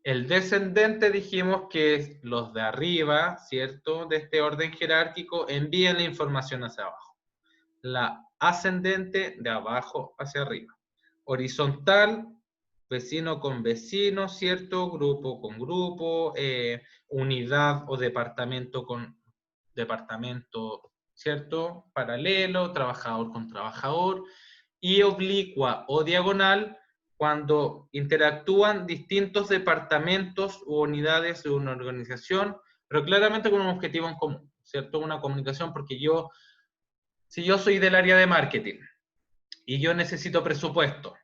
El descendente dijimos que es los de arriba, ¿cierto? De este orden jerárquico envían la información hacia abajo. La ascendente de abajo hacia arriba. Horizontal, vecino con vecino, ¿cierto? Grupo con grupo, unidad o departamento con departamento, ¿cierto? Paralelo, trabajador con trabajador. Y oblicua o diagonal, cuando interactúan distintos departamentos u unidades de una organización, pero claramente con un objetivo en común, ¿cierto? Una comunicación, porque si yo soy del área de marketing y yo necesito presupuesto,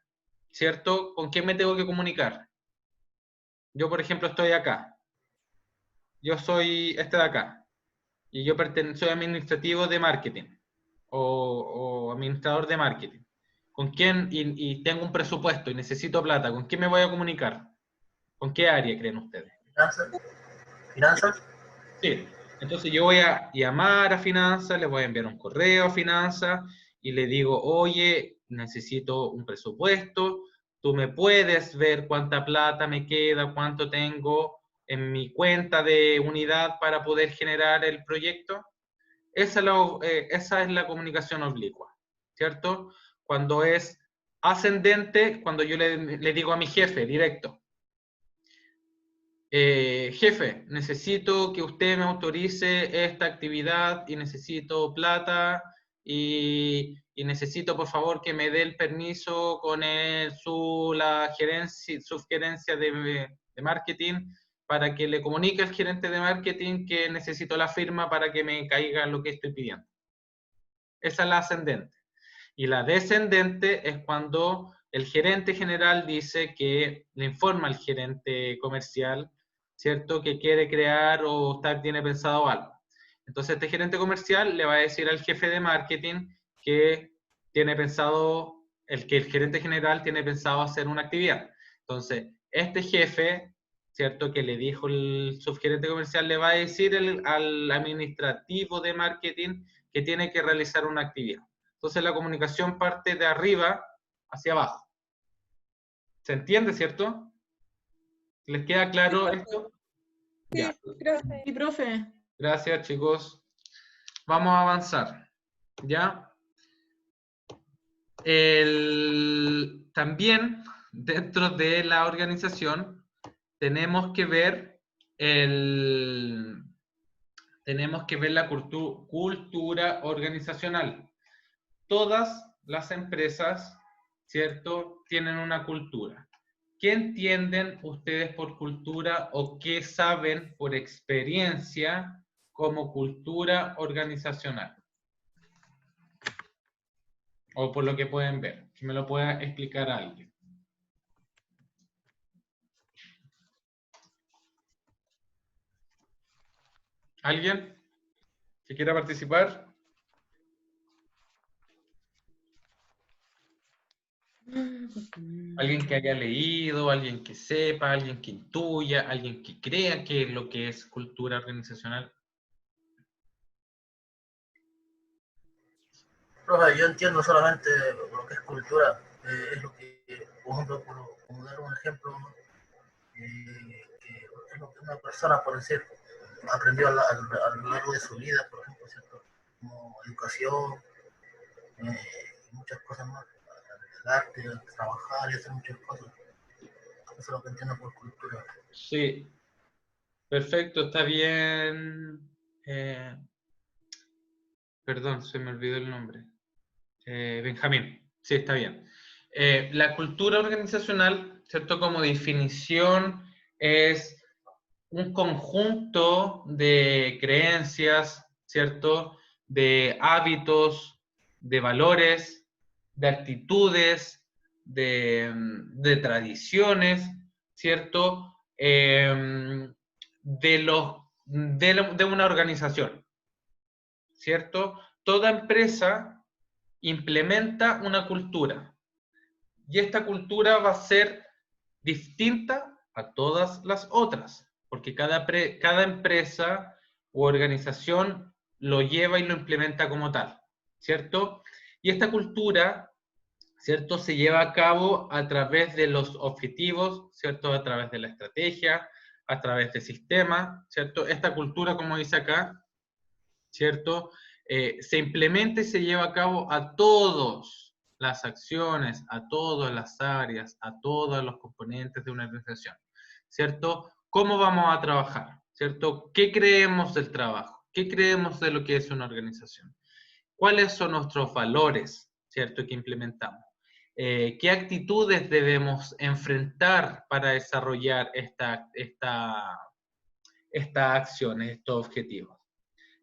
¿cierto? ¿Con quién me tengo que comunicar? Yo, por ejemplo, estoy acá. Yo soy este de acá. Y yo soy administrativo de marketing o administrador de marketing. ¿Con quién? Y tengo un presupuesto y necesito plata. ¿Con quién me voy a comunicar? ¿Con qué área creen ustedes? ¿Finanzas? Sí. Entonces yo voy a llamar a finanzas, le voy a enviar un correo a finanzas y le digo, oye, necesito un presupuesto, tú me puedes ver cuánta plata me queda, cuánto tengo en mi cuenta de unidad para poder generar el proyecto. Esa es la comunicación oblicua, ¿cierto? Cuando es ascendente, cuando yo le digo a mi jefe directo, jefe, necesito que usted me autorice esta actividad y necesito plata y necesito por favor que me dé el permiso con la subgerencia de marketing para que le comunique al gerente de marketing que necesito la firma para que me caiga lo que estoy pidiendo. Esa es la ascendente. Y la descendente es cuando el gerente general dice que le informa al gerente comercial, ¿cierto? Que quiere crear o tiene pensado algo. Entonces este gerente comercial le va a decir al jefe de marketing que tiene pensado, que el gerente general tiene pensado hacer una actividad. Entonces este jefe, ¿cierto? Que le dijo el subgerente comercial, le va a decir al administrativo de marketing que tiene que realizar una actividad. Entonces la comunicación parte de arriba hacia abajo. ¿Se entiende, cierto? ¿Les queda claro esto? Sí, Ya. gracias. Sí, profe. Gracias, chicos. Vamos a avanzar. ¿Ya? También, dentro de la organización, tenemos que ver la cultura organizacional. Todas las empresas, ¿cierto?, tienen una cultura. ¿Qué entienden ustedes por cultura o qué saben por experiencia como cultura organizacional? O por lo que pueden ver, que me lo pueda explicar alguien. ¿Alguien que quiera participar? Alguien que haya leído, alguien que sepa, alguien que intuya, alguien que crea que es lo que es cultura organizacional. Profe, yo entiendo solamente lo que es cultura, es lo que, por ejemplo, por dar un ejemplo, que es lo que una persona, por decir, aprendió a lo largo de su vida, por ejemplo, ¿cierto? Como educación, muchas cosas más, el arte, trabajar y hacer muchas cosas. Eso es lo que entiendo por cultura. Sí, perfecto, está bien. Perdón, se me olvidó el nombre. Benjamín, sí, está bien. La cultura organizacional, ¿cierto? Como definición, es un conjunto de creencias, ¿cierto? De hábitos, de valores, de actitudes, de tradiciones, ¿cierto? De una organización, ¿cierto? Toda empresa implementa una cultura y esta cultura va a ser distinta a todas las otras, porque cada empresa u organización lo lleva y lo implementa como tal, ¿cierto? Y esta cultura, ¿cierto?, se lleva a cabo a través de los objetivos, ¿cierto?, a través de la estrategia, a través de sistemas, ¿cierto? Esta cultura, como dice acá, ¿cierto?, se implementa y se lleva a cabo a todas las acciones, a todas las áreas, a todos los componentes de una organización, ¿cierto? ¿Cómo vamos a trabajar? ¿Cierto? ¿Qué creemos del trabajo? ¿Qué creemos de lo que es una organización? ¿Cuáles son nuestros valores, ¿cierto?, que implementamos? ¿Qué actitudes debemos enfrentar para desarrollar estas acciones, estos objetivos?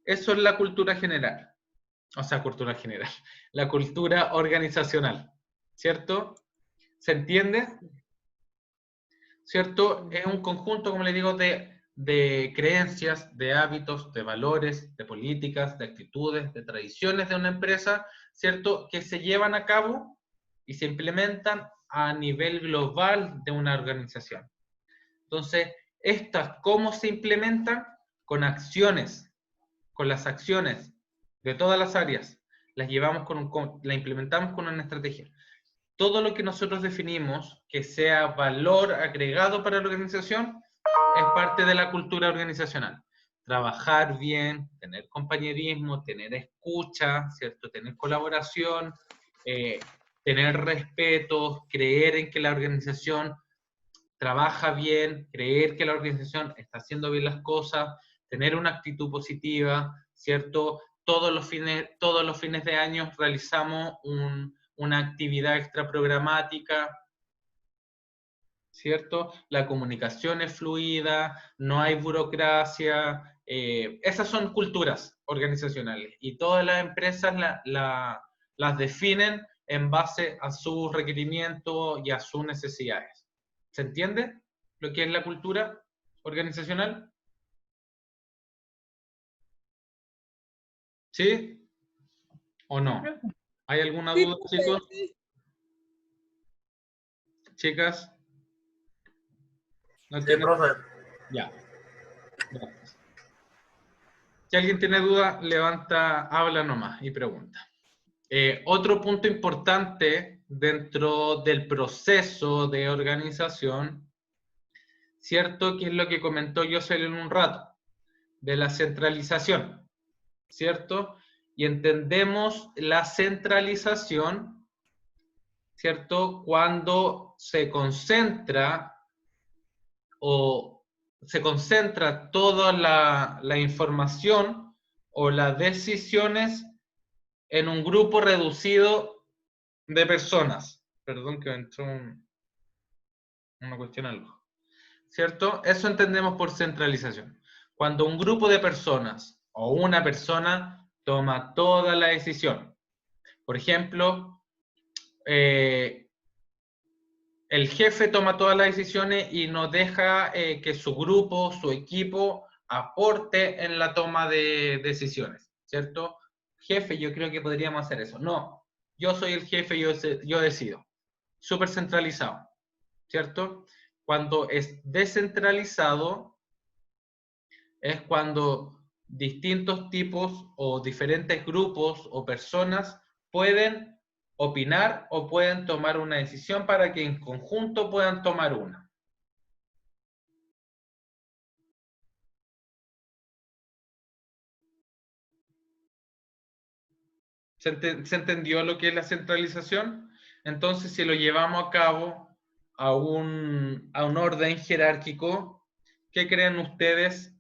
Eso es la cultura general, o sea, cultura general, la cultura organizacional, ¿cierto? ¿Se entiende? ¿Cierto? Es un conjunto, como le digo, de creencias, de hábitos, de valores, de políticas, de actitudes, de tradiciones de una empresa, ¿cierto?, que se llevan a cabo y se implementan a nivel global de una organización. Entonces, estas, ¿cómo se implementan? Con acciones, con las acciones de todas las áreas, la implementamos con una estrategia. Todo lo que nosotros definimos que sea valor agregado para la organización es parte de la cultura organizacional. Trabajar bien, tener compañerismo, tener escucha, ¿cierto?, tener colaboración, tener respeto, creer en que la organización trabaja bien, creer que la organización está haciendo bien las cosas, tener una actitud positiva, ¿cierto? Todos los fines de año realizamos una actividad extraprogramática, ¿cierto? La comunicación es fluida, no hay burocracia, esas son culturas organizacionales y todas las empresas las definen en base a sus requerimientos y a sus necesidades. ¿Se entiende lo que es la cultura organizacional? ¿Sí o no? ¿Hay alguna duda, chicos? ¿Chicas? ¿No tienen? Ya. Gracias. Si alguien tiene duda, habla nomás y pregunta. Otro punto importante dentro del proceso de organización, ¿cierto?, que es lo que comentó José en un rato, de la centralización, ¿cierto? Y entendemos la centralización, ¿cierto?, cuando se concentra toda la información o las decisiones en un grupo reducido de personas. Perdón que me entró una cuestión al ojo. ¿Cierto? Eso entendemos por centralización. Cuando un grupo de personas o una persona toma toda la decisión. Por ejemplo, el jefe toma todas las decisiones y no deja que su grupo, su equipo, aporte en la toma de decisiones, ¿cierto? Jefe, yo creo que podríamos hacer eso. No, yo soy el jefe, yo decido. Súper centralizado, ¿cierto? Cuando es descentralizado, es cuando distintos tipos o diferentes grupos o personas pueden opinar o pueden tomar una decisión para que en conjunto puedan tomar una. ¿Se entendió lo que es la centralización? Entonces, si lo llevamos a cabo a un orden jerárquico, ¿qué creen ustedes?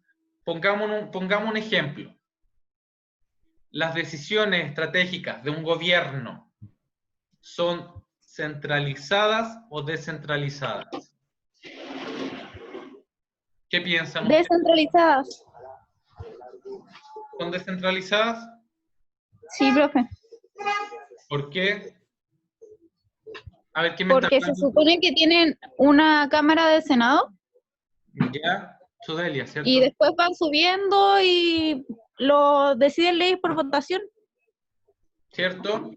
Pongamos un ejemplo. Las decisiones estratégicas de un gobierno ¿son centralizadas o descentralizadas? ¿Qué piensan ustedes? Descentralizadas. ¿Son descentralizadas? Sí, profe. ¿Por qué? A ver, ¿quién me Porque está se hablando? supone que tienen una Cámara del Senado Ya, Sudelia, ¿cierto? y después van subiendo y lo deciden leyes por votación. ¿Cierto?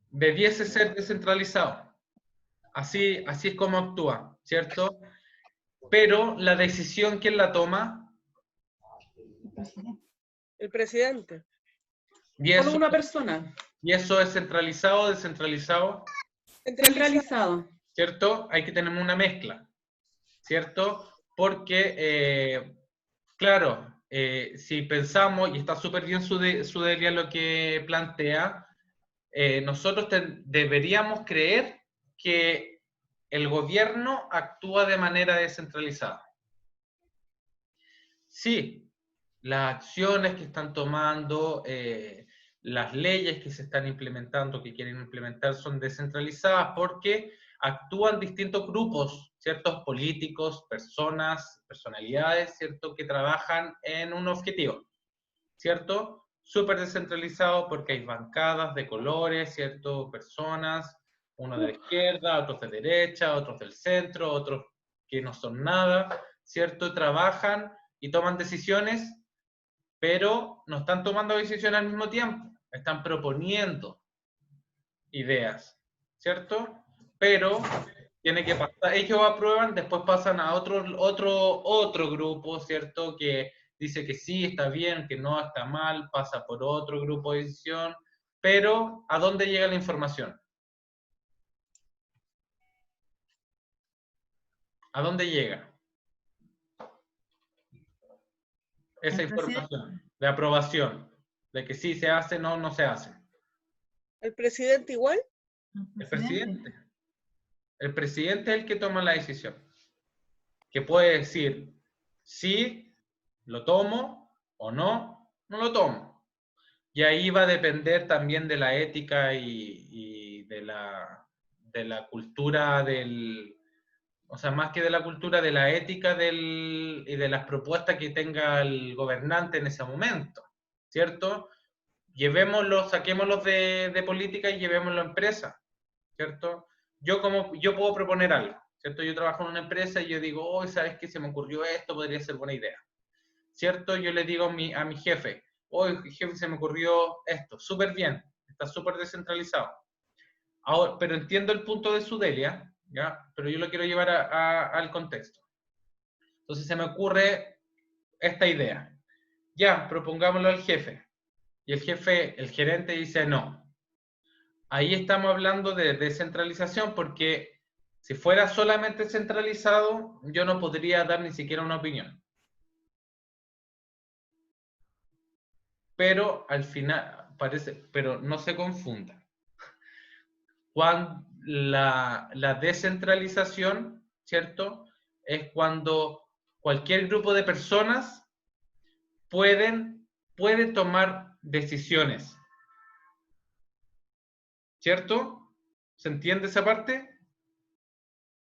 Debiese ser descentralizado. Así es como actúa, ¿cierto? Pero la decisión, ¿quién la toma? El presidente. Y Solo eso, una persona. y eso es centralizado o descentralizado, Centralizado. ¿cierto? Hay que tener una mezcla, ¿cierto? Porque, claro, si pensamos, y está súper bien Sudelia lo que plantea, nosotros deberíamos creer que el gobierno actúa de manera descentralizada. Sí, las acciones que están tomando, las leyes que se están implementando, que quieren implementar, son descentralizadas porque actúan distintos grupos, ciertos políticos, personas, personalidades, ¿cierto?, que trabajan en un objetivo, ¿cierto? Súper descentralizado porque hay bancadas de colores, ¿cierto? Personas, unos de la izquierda, otros de derecha, otros del centro, otros que no son nada, ¿cierto? Trabajan y toman decisiones, pero no están tomando decisiones al mismo tiempo, están proponiendo ideas, ¿cierto? Pero tiene que pasar, ellos aprueban, después pasan a otro grupo, ¿cierto? Que dice que sí, está bien, que no, está mal, pasa por otro grupo de decisión, pero ¿a dónde llega la información? ¿A dónde llega esa información de aprobación? De que sí se hace, no, no se hace. ¿El presidente igual? El presidente. El presidente es el que toma la decisión. Que puede decir, sí, lo tomo, o no, no lo tomo. Y ahí va a depender también de la ética y de la cultura o sea, más que de la cultura, de la ética y de las propuestas que tenga el gobernante en ese momento, ¿cierto? Saquémoslos de política y llevémoslo a empresa, ¿cierto? Yo puedo proponer algo, ¿cierto? Yo trabajo en una empresa y yo digo, oh, ¿sabes qué? Se me ocurrió esto, podría ser buena idea, ¿cierto? Yo le digo a mi jefe, oh, jefe, se me ocurrió esto, súper bien, está súper descentralizado. Ahora, pero entiendo el punto de Sudelia, ¿ya? Pero yo lo quiero llevar al contexto. Entonces se me ocurre esta idea. Ya, propongámoslo al jefe. Y el gerente dice no. Ahí estamos hablando de descentralización porque si fuera solamente centralizado, yo no podría dar ni siquiera una opinión. Pero al final, pero no se confunda. Cuando la descentralización, ¿cierto? Es cuando cualquier grupo de personas puede tomar decisiones. ¿Cierto? ¿Se entiende esa parte?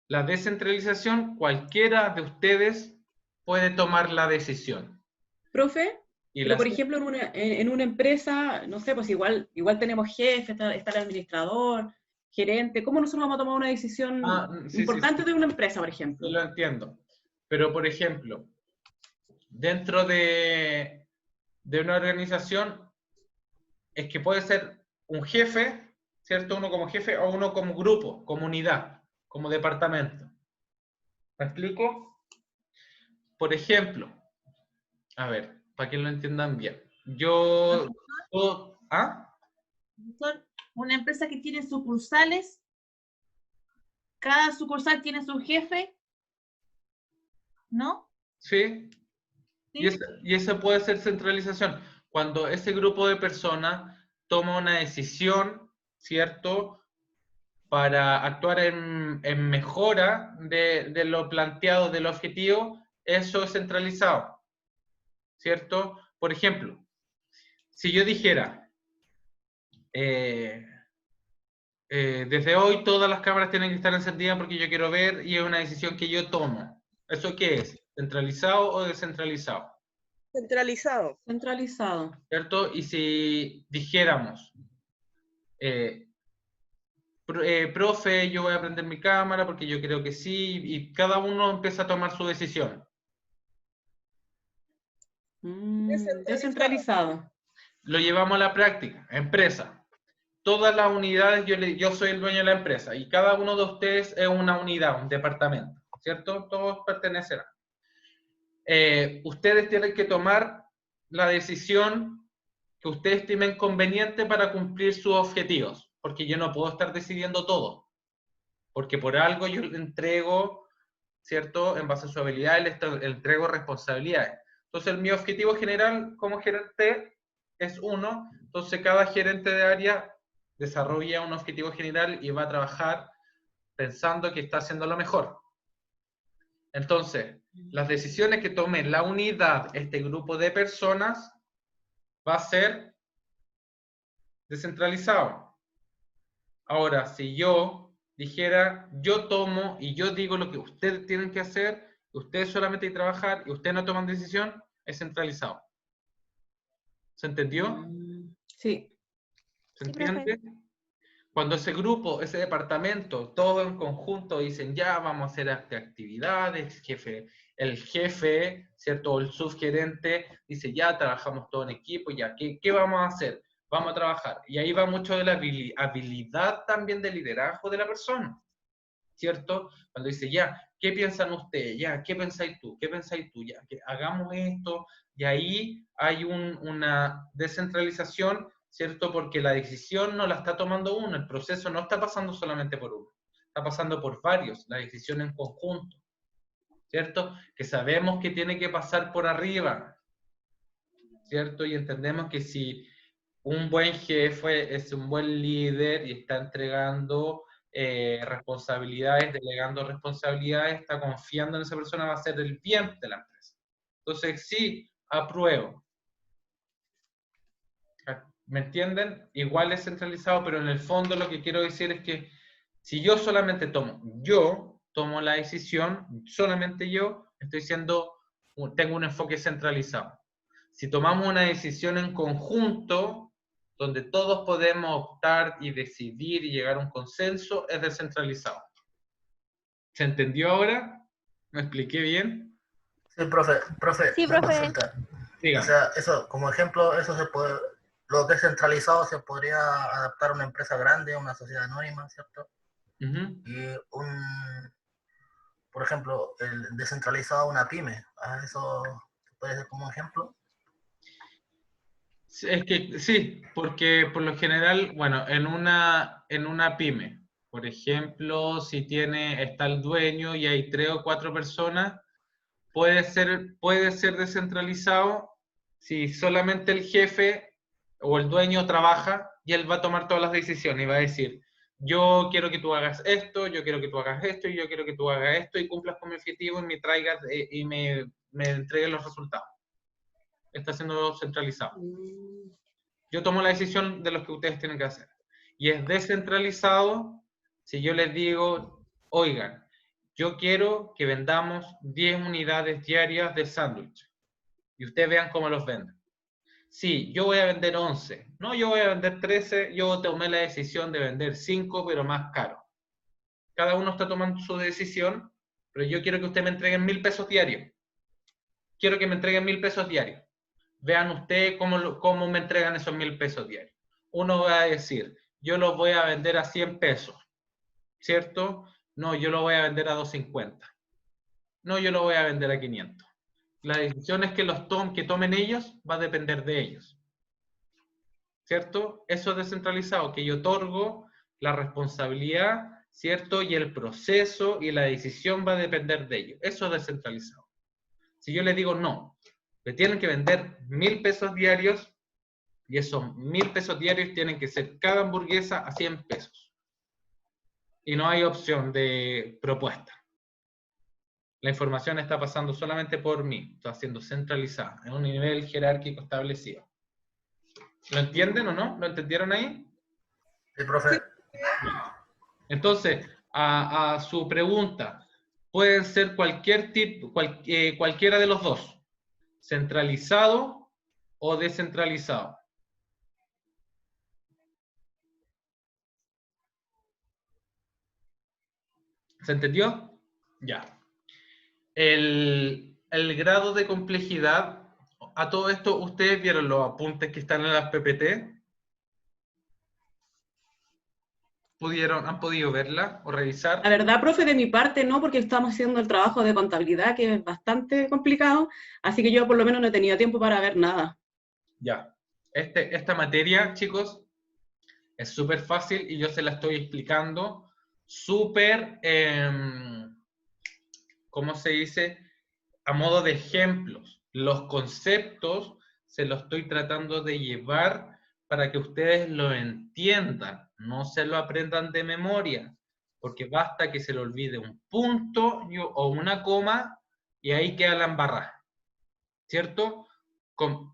La descentralización, cualquiera de ustedes puede tomar la decisión. Profe, pero por ejemplo en una empresa, no sé, pues igual tenemos jefe, está el administrador, gerente. ¿Cómo nosotros vamos a tomar una decisión importante de una empresa, por ejemplo? Yo lo entiendo. Pero, por ejemplo, dentro de una organización, es que puede ser un jefe, ¿cierto? Uno como jefe o uno como grupo, como unidad, como departamento. ¿Me explico? Por ejemplo, a ver, para que lo entiendan bien. Una empresa que tiene sucursales, cada sucursal tiene su jefe, ¿no? Sí. ¿Sí? Y esa puede ser centralización. Cuando ese grupo de personas toma una decisión, ¿cierto?, para actuar en mejora de lo planteado, del objetivo, eso es centralizado, ¿cierto? Por ejemplo, si yo dijera, desde hoy todas las cámaras tienen que estar encendidas porque yo quiero ver y es una decisión que yo tomo. ¿Eso qué es? ¿Centralizado o descentralizado? Centralizado. Centralizado. ¿Cierto? Y si dijéramos, profe, yo voy a prender mi cámara porque yo creo que sí, y cada uno empieza a tomar su decisión. Descentralizado. Lo llevamos a la práctica, empresa. Todas las unidades, yo soy el dueño de la empresa y cada uno de ustedes es una unidad, un departamento, ¿cierto? Todos pertenecerán. Ustedes tienen que tomar la decisión que ustedes estimen conveniente para cumplir sus objetivos, porque yo no puedo estar decidiendo todo, porque por algo yo le entrego, ¿cierto? En base a su habilidad, le entrego responsabilidades. Entonces, mi objetivo general como gerente es uno, entonces cada gerente de área desarrolla un objetivo general y va a trabajar pensando que está haciendo lo mejor. Entonces, las decisiones que tome la unidad, este grupo de personas, va a ser descentralizado. Ahora, si yo dijera, yo tomo y yo digo lo que ustedes tienen que hacer, ustedes solamente hay que trabajar y ustedes no toman decisión, es centralizado. ¿Se entendió? Sí. ¿Se entiende? Cuando ese grupo, ese departamento, todo en conjunto dicen, ya vamos a hacer actividades, el jefe, ¿cierto? O el subgerente dice, ya trabajamos todo en equipo, ya, ¿qué vamos a hacer? Vamos a trabajar. Y ahí va mucho de la habilidad también de liderazgo de la persona, ¿cierto? Cuando dice, ya, ¿qué piensan ustedes? Ya, ¿qué pensáis tú? ¿Qué pensáis tú? Ya, que hagamos esto. Y ahí hay una descentralización, ¿cierto? Porque la decisión no la está tomando uno, el proceso no está pasando solamente por uno, está pasando por varios, la decisión en conjunto, ¿cierto? Que sabemos que tiene que pasar por arriba, ¿cierto? Y entendemos que si un buen jefe es un buen líder y está entregando responsabilidades, delegando responsabilidades, está confiando en esa persona, va a hacer el bien de la empresa. Entonces, sí, apruebo. ¿Me entienden? Igual es centralizado, pero en el fondo lo que quiero decir es que si yo solamente tomo la decisión, solamente yo, tengo un enfoque centralizado. Si tomamos una decisión en conjunto, donde todos podemos optar y decidir y llegar a un consenso, es descentralizado. ¿Se entendió ahora? ¿Me expliqué bien? Sí, profe. Sí, una profe. consulta. Dígame. O sea, eso, como ejemplo, eso se puede, lo que es centralizado se podría adaptar a una empresa grande, a una sociedad anónima, ¿cierto? Y por ejemplo, el descentralizado a una pyme, ¿a eso puede ser como ejemplo? Es que sí, porque por lo general, bueno, en una pyme, por ejemplo, si está el dueño y hay 3 o 4 personas, puede ser descentralizado si solamente el jefe o el dueño trabaja y él va a tomar todas las decisiones y va a decir, yo quiero que tú hagas esto, yo quiero que tú hagas esto, y yo quiero que tú hagas esto y cumplas con mi objetivo y me traigas y me entregues los resultados. Está siendo centralizado. Yo tomo la decisión de lo que ustedes tienen que hacer. Y es descentralizado si yo les digo, oigan, yo quiero que vendamos 10 unidades diarias de sándwich. Y ustedes vean cómo los venden. Sí, yo voy a vender 11. No, yo voy a vender 13. Yo tomé la decisión de vender 5, pero más caro. Cada uno está tomando su decisión, pero yo quiero que ustedes me entreguen 1.000 pesos diarios. Quiero que me entreguen 1.000 pesos diarios. Vean ustedes cómo me entregan esos 1.000 pesos diarios. Uno va a decir, yo los voy a vender a 100 pesos, ¿cierto? No, yo lo voy a vender a 250. No, yo lo voy a vender a 500. Las decisiones que tomen ellos va a depender de ellos, ¿cierto? Eso es descentralizado, que yo otorgo la responsabilidad, ¿cierto? Y el proceso y la decisión va a depender de ellos. Eso es descentralizado. Si yo les digo no, le tienen que vender 1.000 pesos diarios y esos 1.000 pesos diarios tienen que ser cada hamburguesa a 100 pesos. Y no hay opción de propuesta. La información está pasando solamente por mí, está siendo centralizada en un nivel jerárquico establecido. ¿Lo entienden o no? ¿Lo entendieron ahí? Sí, profe. Entonces, a su pregunta, pueden ser cualquiera de los dos, centralizado o descentralizado. ¿Se entendió? Ya. El grado de complejidad, a todo esto, ¿ustedes vieron los apuntes que están en las PPT? ¿Han podido verla o revisar? La verdad, profe, de mi parte no, porque estamos haciendo el trabajo de contabilidad, que es bastante complicado, así que yo por lo menos no he tenido tiempo para ver nada. Ya. Esta materia, chicos, es súper fácil y yo se la estoy explicando súper, ¿cómo se dice? A modo de ejemplos. Los conceptos se los estoy tratando de llevar para que ustedes lo entiendan, no se lo aprendan de memoria, porque basta que se le olvide un punto o una coma y ahí queda la embarrada, ¿cierto?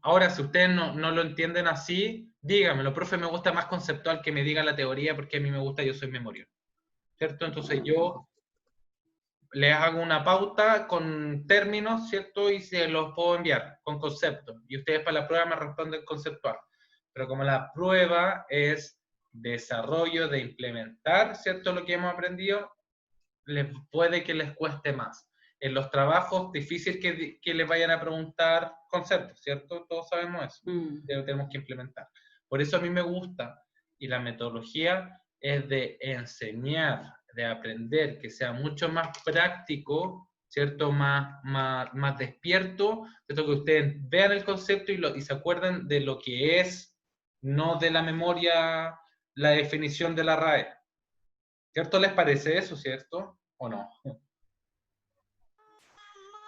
Ahora, si ustedes no lo entienden así, díganmelo, profe, me gusta más conceptual que me diga la teoría porque a mí me gusta, yo soy memorial, ¿cierto? Entonces yo les hago una pauta con términos, ¿cierto? Y se los puedo enviar con conceptos. Y ustedes para la prueba me responden conceptual. Pero como la prueba es desarrollo de implementar, ¿cierto? Lo que hemos aprendido, puede que les cueste más. En los trabajos, difícil que les vayan a preguntar conceptos, ¿cierto? Todos sabemos eso. Tenemos que implementar. Por eso a mí me gusta. Y la metodología es de enseñar, de aprender, que sea mucho más práctico, ¿cierto? Más despierto, ¿cierto? Que ustedes vean el concepto y se acuerden de lo que es, no de la memoria, la definición de la RAE. ¿Cierto? ¿Les parece eso, cierto? ¿O no?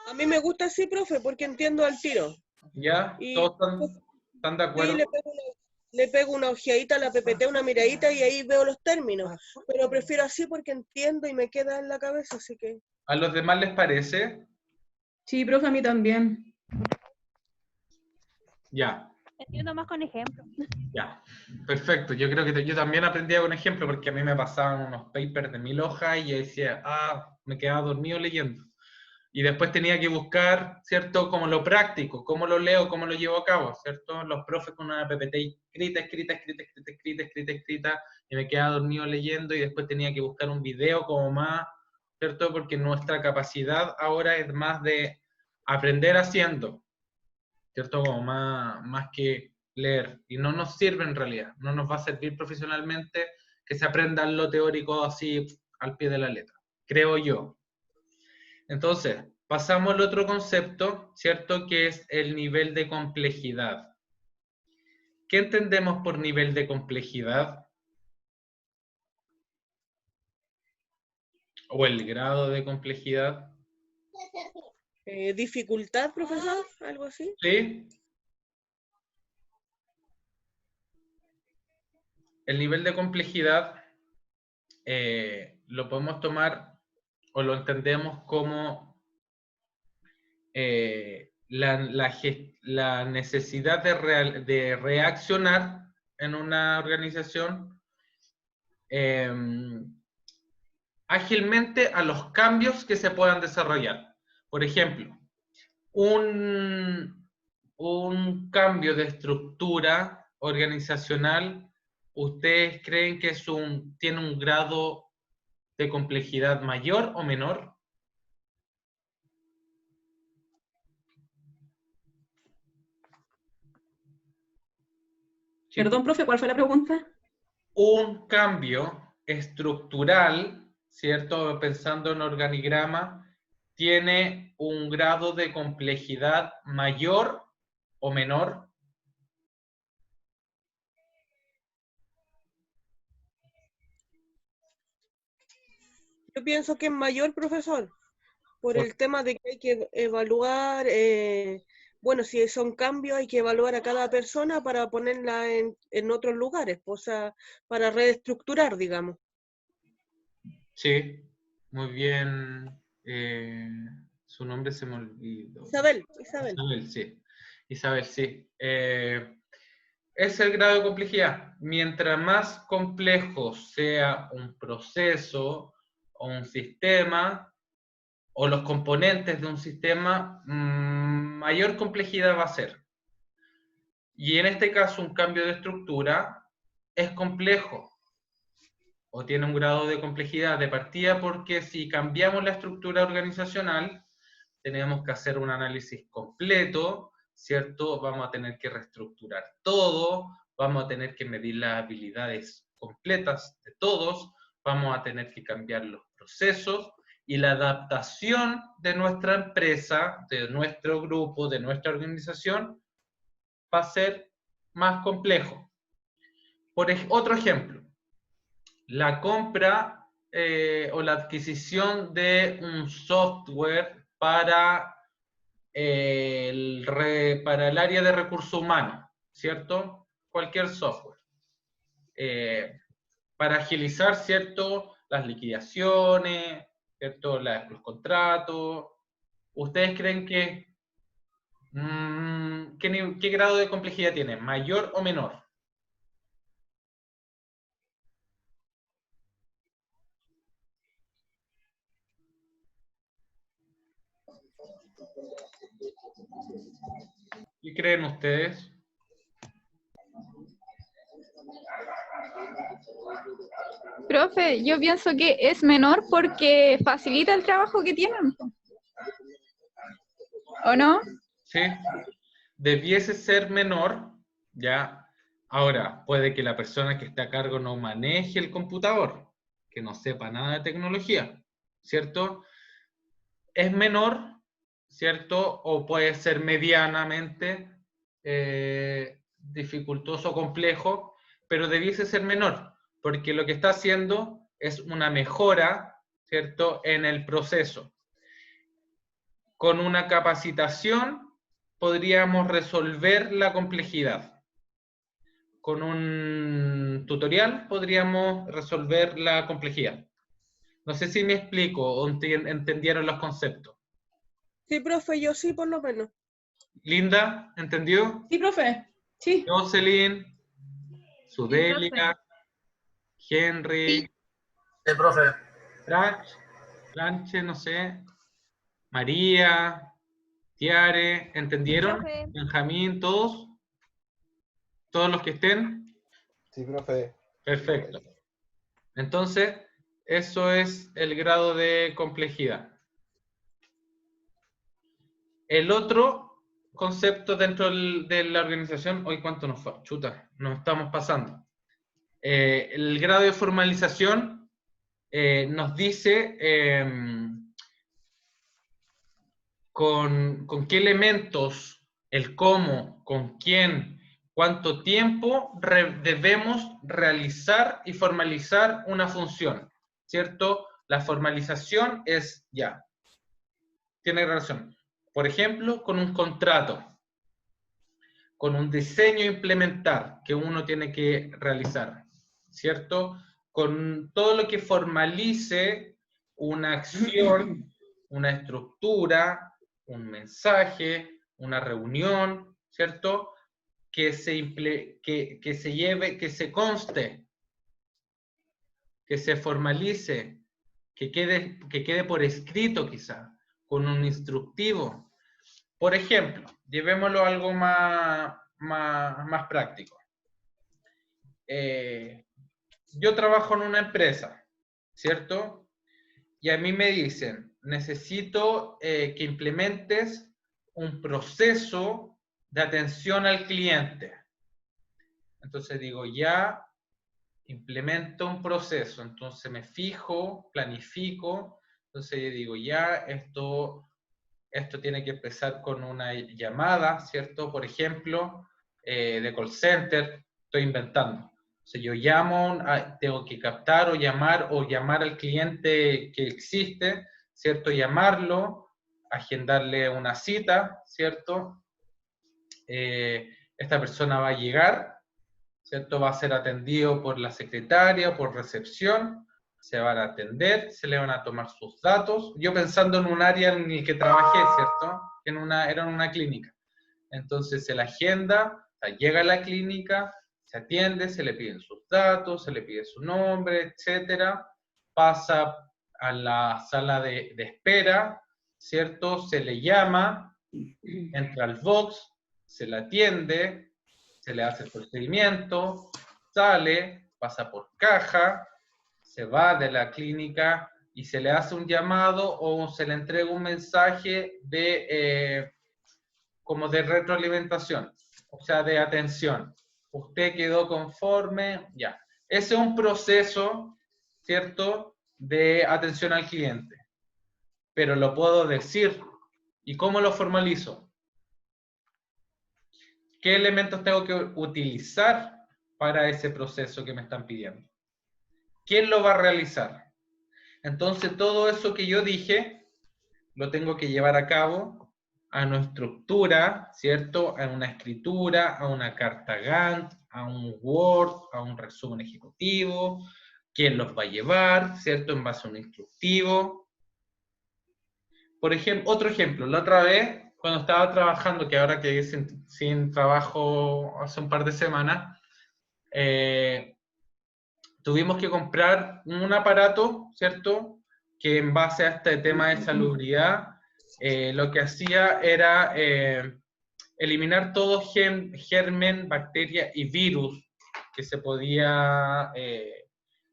A mí me gusta así, profe, porque entiendo al tiro. ¿Ya? Y ¿Todos están de acuerdo? sí, le pego una ojeadita a la PPT, una miradita y ahí veo los términos. Pero prefiero así porque entiendo y me queda en la cabeza, así que... ¿A los demás les parece? Sí, profe, a mí también. Ya. Entiendo más con ejemplos. Ya, perfecto. Yo creo que yo también aprendía con ejemplo porque a mí me pasaban unos papers de 1000 hojas y yo decía, me quedaba dormido leyendo. Y después tenía que buscar, ¿cierto? Como lo práctico, cómo lo leo, cómo lo llevo a cabo, ¿cierto? Los profes con una PPT escrita, y me quedaba dormido leyendo y después tenía que buscar un video como más, ¿cierto? Porque nuestra capacidad ahora es más de aprender haciendo, ¿cierto? Como más que leer. Y no nos sirve en realidad, no nos va a servir profesionalmente que se aprenda lo teórico así al pie de la letra, creo yo. Entonces, pasamos al otro concepto, ¿cierto? Que es el nivel de complejidad. ¿Qué entendemos por nivel de complejidad? ¿O el grado de complejidad? ¿Dificultad, profesor? ¿Algo así? Sí. El nivel de complejidad lo podemos tomar o lo entendemos como la necesidad de reaccionar en una organización ágilmente a los cambios que se puedan desarrollar. Por ejemplo, un cambio de estructura organizacional, ¿ustedes creen que tiene un grado de complejidad mayor o menor? Perdón, profe, ¿cuál fue la pregunta? Un cambio estructural, ¿cierto? Pensando en organigrama, ¿tiene un grado de complejidad mayor o menor? Yo pienso que es mayor, profesor, por el tema de que hay que evaluar, bueno, si son cambios hay que evaluar a cada persona para ponerla en otros lugares, o sea, para reestructurar, digamos. Sí, muy bien. Su nombre se me olvidó. Isabel. Isabel, sí. Isabel, sí. Es el grado de complejidad. Mientras más complejo sea un proceso o un sistema, o los componentes de un sistema, mayor complejidad va a ser. Y en este caso, un cambio de estructura es complejo. o tiene un grado de complejidad de partida, porque si cambiamos la estructura organizacional, tenemos que hacer un análisis completo, ¿cierto? Vamos a tener que reestructurar todo, vamos a tener que medir las habilidades completas de todos, vamos a tener que cambiar los procesos, y la adaptación de nuestra empresa, de nuestro grupo, de nuestra organización, va a ser más complejo. Otro ejemplo, la compra o la adquisición de un software para para el área de recursos humanos, ¿cierto? Cualquier software. Para agilizar, ¿cierto? Las liquidaciones, ¿cierto? Los contratos. ¿Ustedes creen que qué grado de complejidad tiene? ¿Mayor o menor? ¿Qué creen ustedes? Profe, yo pienso que es menor porque facilita el trabajo que tienen. ¿O no? Sí, debiese ser menor, ¿ya? Ahora, puede que la persona que esté a cargo no maneje el computador, que no sepa nada de tecnología, ¿cierto? Es menor, ¿cierto? O puede ser medianamente dificultoso o complejo, pero debiese ser menor, porque lo que está haciendo es una mejora, ¿cierto?, en el proceso. Con una capacitación podríamos resolver la complejidad. Con un tutorial podríamos resolver la complejidad. No sé si me explico o entendieron los conceptos. Sí, profe, yo sí, por lo menos. Linda, ¿entendió? Sí, profe. Sí. Jocelyn, Sudelia, Henry, Sí, profe. Planche, no sé, María, Tiare, ¿entendieron? Profe. Benjamín, ¿todos? ¿Todos los que estén? Sí, profe. Perfecto. Entonces, eso es el grado de complejidad. El otro concepto dentro de la organización, hoy cuánto nos fue, chuta, nos estamos pasando. El grado de formalización nos dice con qué elementos, el cómo, con quién, cuánto tiempo debemos realizar y formalizar una función, ¿cierto? La formalización es ya. Tiene relación. Por ejemplo, con un contrato, con un diseño a implementar que uno tiene que realizar, ¿cierto? Con todo lo que formalice una acción, una estructura, un mensaje, una reunión, ¿cierto? Que se lleve, que se conste, que se formalice, que quede por escrito quizá, con un instructivo. Por ejemplo, llevémoslo a algo más práctico. Yo trabajo en una empresa, ¿cierto? Y a mí me dicen, necesito que implementes un proceso de atención al cliente. Entonces digo, ya implemento un proceso, entonces me fijo, planifico, entonces yo digo, ya esto tiene que empezar con una llamada, ¿cierto? Por ejemplo, de call center, estoy inventando. O sea, yo llamo, tengo que captar o llamar al cliente que existe, ¿cierto? Llamarlo, agendarle una cita, ¿cierto? Esta persona va a llegar, ¿cierto? Va a ser atendido por la secretaria o por recepción, se van a atender, se le van a tomar sus datos. Yo pensando en un área en el que trabajé, ¿cierto? Era en una clínica. Entonces se la agenda, o sea, llega a la clínica, se atiende, se le piden sus datos, se le pide su nombre, etcétera. Pasa a la sala de espera, ¿cierto? Se le llama, entra al box, se le atiende, se le hace el procedimiento, sale, pasa por caja, se va de la clínica y se le hace un llamado o se le entrega un mensaje de, como de retroalimentación, o sea, de atención. Usted quedó conforme, ya. Ese es un proceso, ¿cierto?, de atención al cliente. Pero lo puedo decir. ¿Y cómo lo formalizo? ¿Qué elementos tengo que utilizar para ese proceso que me están pidiendo? ¿Quién lo va a realizar? Entonces, todo eso que yo dije, lo tengo que llevar a cabo a una estructura, ¿cierto? A una escritura, a una carta Gantt, a un Word, a un resumen ejecutivo. ¿Quién los va a llevar, ¿cierto? En base a un instructivo. Por ejemplo, otro ejemplo, la otra vez, cuando estaba trabajando, que ahora quedé sin trabajo hace un par de semanas, tuvimos que comprar un aparato, ¿cierto?, que en base a este tema de salubridad, lo que hacía era eliminar todo germen, bacteria y virus que se podía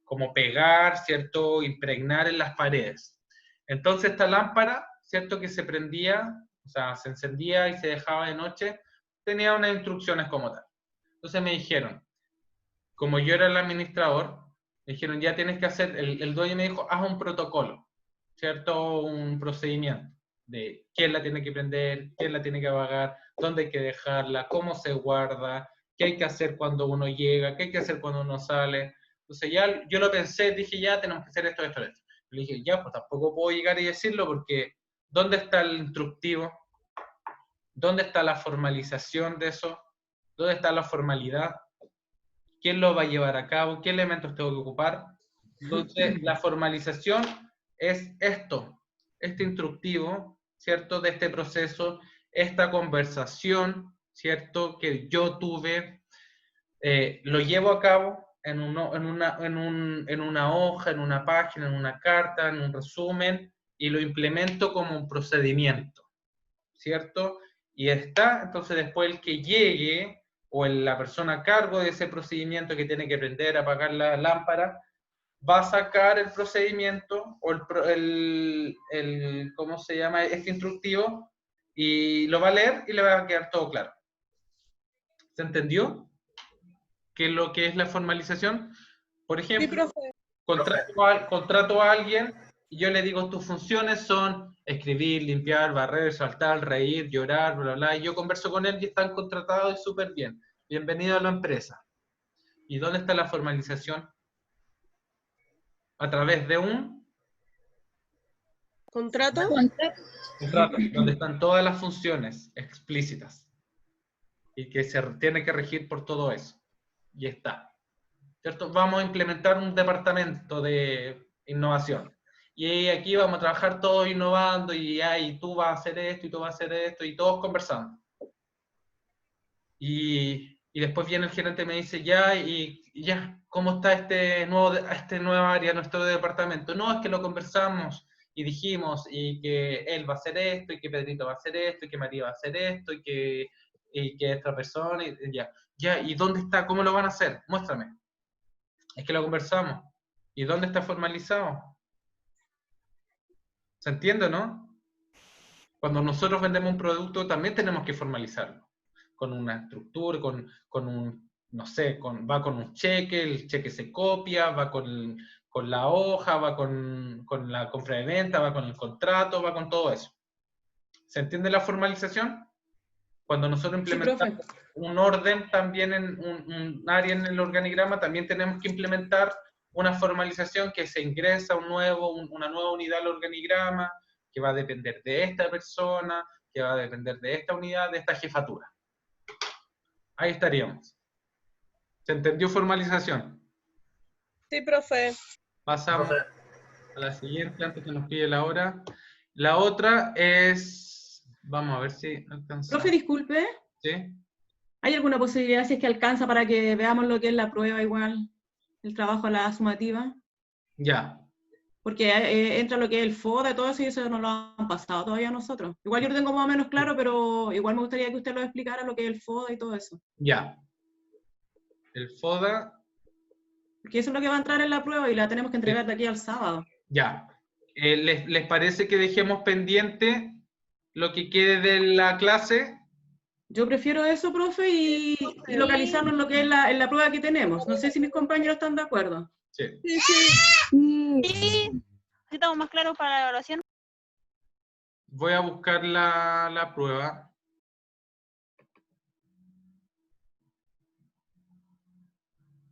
como pegar, ¿cierto?, impregnar en las paredes. Entonces esta lámpara, ¿cierto?, que se prendía, o sea, se encendía y se dejaba de noche, tenía unas instrucciones como tal. Entonces me dijeron, como yo era el administrador, me dijeron, ya tienes que hacer, el dueño me dijo, haz un protocolo, ¿cierto? Un procedimiento de quién la tiene que prender, quién la tiene que apagar, dónde hay que dejarla, cómo se guarda, qué hay que hacer cuando uno llega, qué hay que hacer cuando uno sale. Entonces ya yo lo pensé, dije, ya tenemos que hacer esto, esto, esto. Le dije, ya, pues tampoco puedo llegar y decirlo porque ¿dónde está el instructivo? ¿Dónde está la formalización de eso? ¿Dónde está la formalidad? ¿Quién lo va a llevar a cabo? ¿Qué elementos tengo que ocupar? Entonces, la formalización es esto, este instructivo, ¿cierto?, de este proceso, esta conversación, ¿cierto?, que yo tuve, lo llevo a cabo en una hoja, en una página, en una carta, en un resumen, y lo implemento como un procedimiento, ¿cierto? Y está, entonces después el que llegue, o la persona a cargo de ese procedimiento que tiene que prender, apagar la lámpara, va a sacar el procedimiento, o ¿cómo se llama?, este instructivo, y lo va a leer y le va a quedar todo claro. ¿Se entendió? ¿Qué es lo que es la formalización? Por ejemplo, Sí, contrato a alguien y yo le digo, tus funciones son escribir, limpiar, barrer, saltar, reír, llorar, bla, bla, y yo converso con él y están contratados y súper bien. Bienvenido a la empresa. ¿Y dónde está la formalización? A través de un ¿contrato? contrato, donde están todas las funciones explícitas y que se tiene que regir por todo eso. Y está. ¿Cierto? Vamos a implementar un departamento de innovación. Y aquí vamos a trabajar todos innovando y tú vas a hacer esto y tú vas a hacer esto y todos conversando. Y después viene el gerente y me dice, ya, ¿cómo está este nuevo área, nuestro departamento? No, es que lo conversamos y dijimos y que él va a hacer esto y que Pedrito va a hacer esto y que María va a hacer esto y que esta persona, y ya, ¿y dónde está? ¿Cómo lo van a hacer? Muéstrame. Es que lo conversamos. ¿Y dónde está formalizado? ¿Se entiende, no? Cuando nosotros vendemos un producto también tenemos que formalizarlo. Con una estructura, con un, no sé, va con un cheque, el cheque se copia, va con la hoja, va con la compra de venta, va con el contrato, va con todo eso. ¿Se entiende la formalización? Cuando nosotros implementamos un orden también en un área en el organigrama, también tenemos que implementar una formalización que se ingresa una nueva unidad al organigrama, que va a depender de esta persona, que va a depender de esta unidad, de esta jefatura. Ahí estaríamos. ¿Se entendió formalización? Sí, profe. Pasamos a la siguiente, antes que nos pide la hora. La otra es... Vamos a ver si alcanza. Profe, disculpe. ¿Sí? ¿Hay alguna posibilidad, si es que alcanza, para que veamos lo que es la prueba igual, el trabajo a la sumativa? Ya. Porque entra lo que es el FODA y todo eso, y eso no lo han pasado todavía a nosotros. Igual yo lo tengo más o menos claro, pero igual me gustaría que usted lo explicara, lo que es el FODA y todo eso. Ya. El FODA, Porque eso es lo que va a entrar en la prueba y la tenemos que entregar de aquí al sábado. Ya. ¿Les parece que dejemos pendiente lo que quede de la clase? Yo prefiero eso, profe, y localizarnos en lo que es en la prueba que tenemos. No sé si mis compañeros están de acuerdo. Sí. Sí. Estamos más claros para la evaluación. Voy a buscar la prueba.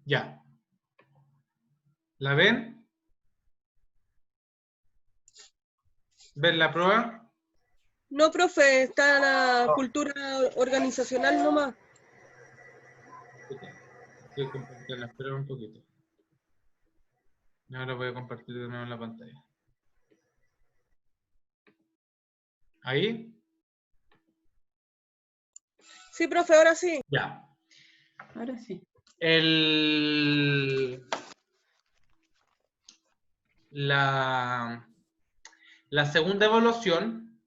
Ya. ¿La ven? ¿Ven la prueba? No, profe, está la cultura organizacional nomás. Voy a compartirla, espera un poquito. Ahora voy a compartir de nuevo la pantalla. ¿Ahí? Sí, profe, ahora sí. Ya. Ahora sí. La segunda evaluación,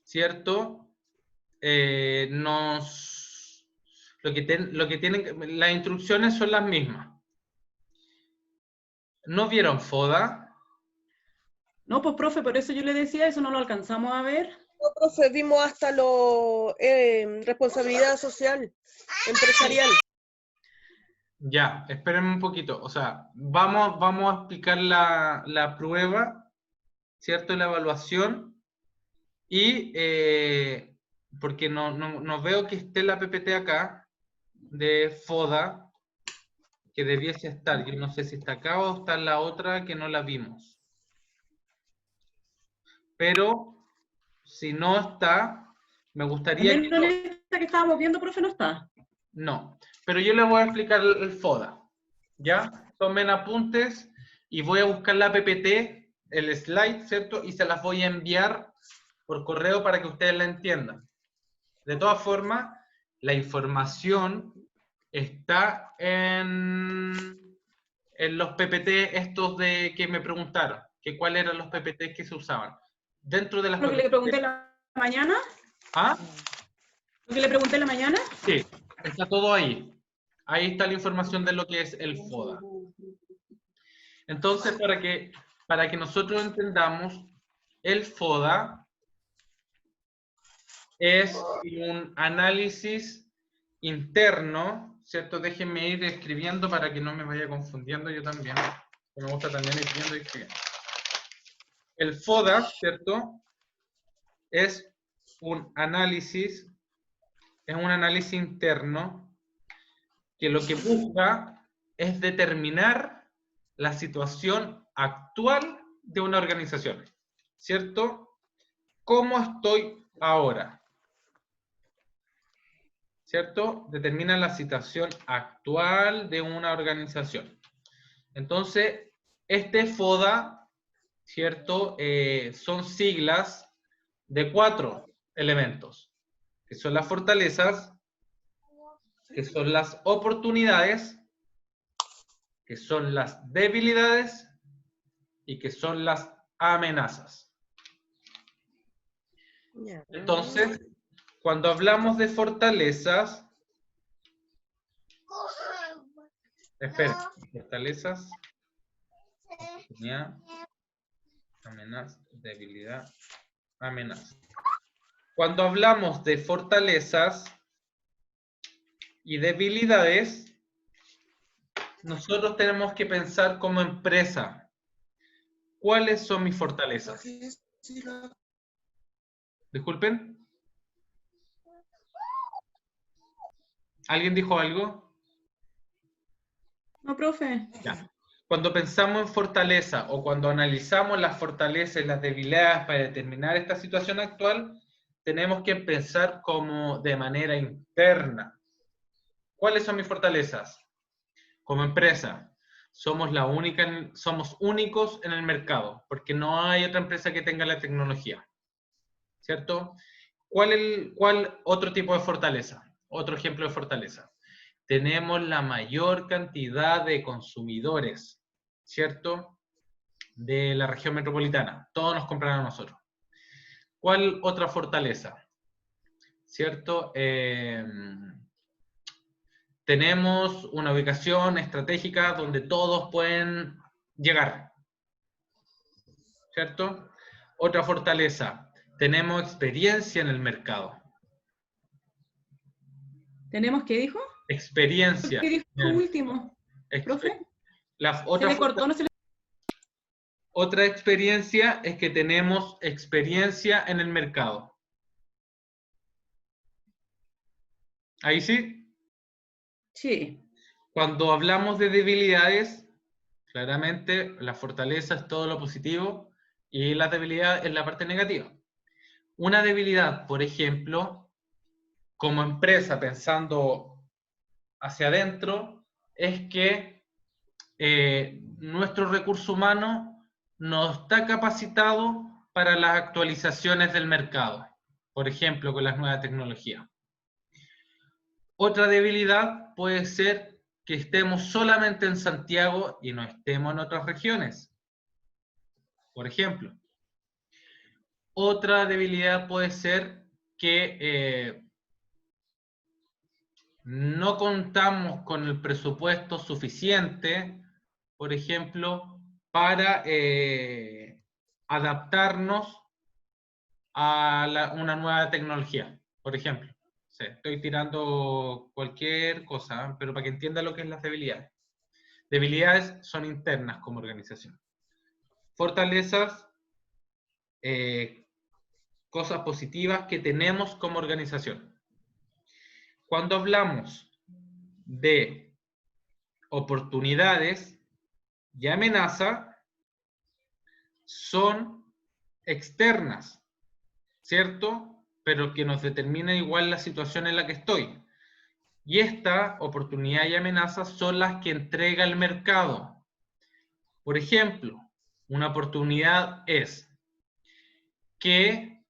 ¿cierto? Lo que tienen, las instrucciones son las mismas. ¿No vieron FODA? No, pues profe, por eso yo le decía, eso no lo alcanzamos a ver. No, profe, vimos hasta responsabilidad social, empresarial. Ya, espérenme un poquito. O sea, vamos a explicar la prueba, ¿cierto? La evaluación. Y porque no veo que esté la PPT acá de FODA, que debiese estar. Yo no sé si está acá o está en la otra que no la vimos. Pero si no está, me gustaría En esta que estábamos viendo, profe, no está. No, pero yo les voy a explicar el FODA, ¿ya? Tomen apuntes y voy a buscar la PPT, el slide, ¿cierto? Y se las voy a enviar por correo para que ustedes la entiendan. De todas formas, la información está en los PPT estos de que me preguntaron, que cuáles eran los PPT que se usaban. Dentro de las ¿Lo que le pregunté en la mañana? ¿Ah? ¿Lo que le pregunté en la mañana? Sí, está todo ahí. Ahí está la información de lo que es el FODA. Entonces, para que nosotros entendamos, el FODA es un análisis interno, ¿cierto? Déjenme ir escribiendo para que no me vaya confundiendo yo también. Me gusta también ir viendo y escribiendo. El FODA, ¿cierto? Es un análisis interno que lo que busca es determinar la situación actual de una organización, ¿cierto? ¿Cómo estoy ahora? ¿Cierto? Determina la situación actual de una organización. Entonces, este FODA, ¿cierto? Son siglas de 4 elementos, que son las fortalezas, que son las oportunidades, que son las debilidades y que son las amenazas. Entonces, cuando hablamos de fortalezas, fortalezas, oportunidad, amenaza, debilidad, amenaza. Cuando hablamos de fortalezas y debilidades, nosotros tenemos que pensar como empresa, ¿cuáles son mis fortalezas? Disculpen. ¿Alguien dijo algo? No, profe. Ya. Cuando pensamos en fortaleza o cuando analizamos las fortalezas y las debilidades para determinar esta situación actual, tenemos que pensar como de manera interna. ¿Cuáles son mis fortalezas? Como empresa, somos únicos en el mercado, porque no hay otra empresa que tenga la tecnología, ¿cierto? ¿Cuál otro tipo de fortaleza? Otro ejemplo de fortaleza. Tenemos la mayor cantidad de consumidores, ¿cierto? De la región metropolitana. Todos nos compran a nosotros. ¿Cuál otra fortaleza? ¿Cierto? tenemos una ubicación estratégica donde todos pueden llegar, ¿cierto? Otra fortaleza, tenemos experiencia en el mercado. ¿Tenemos qué dijo? Experiencia. ¿Qué dijo último? ¿Profe? Otra experiencia es que tenemos experiencia en el mercado. ¿Ahí sí? Sí. Cuando hablamos de debilidades, claramente la fortaleza es todo lo positivo y la debilidad es la parte negativa. Una debilidad, por ejemplo, como empresa, pensando hacia adentro, es que nuestro recurso humano no está capacitado para las actualizaciones del mercado, por ejemplo, con las nuevas tecnologías. Otra debilidad puede ser que estemos solamente en Santiago y no estemos en otras regiones, por ejemplo. Otra debilidad puede ser que no contamos con el presupuesto suficiente, por ejemplo, para adaptarnos a una nueva tecnología, por ejemplo. Sí, estoy tirando cualquier cosa, pero para que entienda lo que es las debilidades. Debilidades son internas como organización. Fortalezas, cosas positivas que tenemos como organización. Cuando hablamos de oportunidades y amenaza, son externas, ¿cierto? Pero que nos determina igual la situación en la que estoy. Y esta oportunidad y amenaza son las que entrega el mercado. Por ejemplo, una oportunidad es que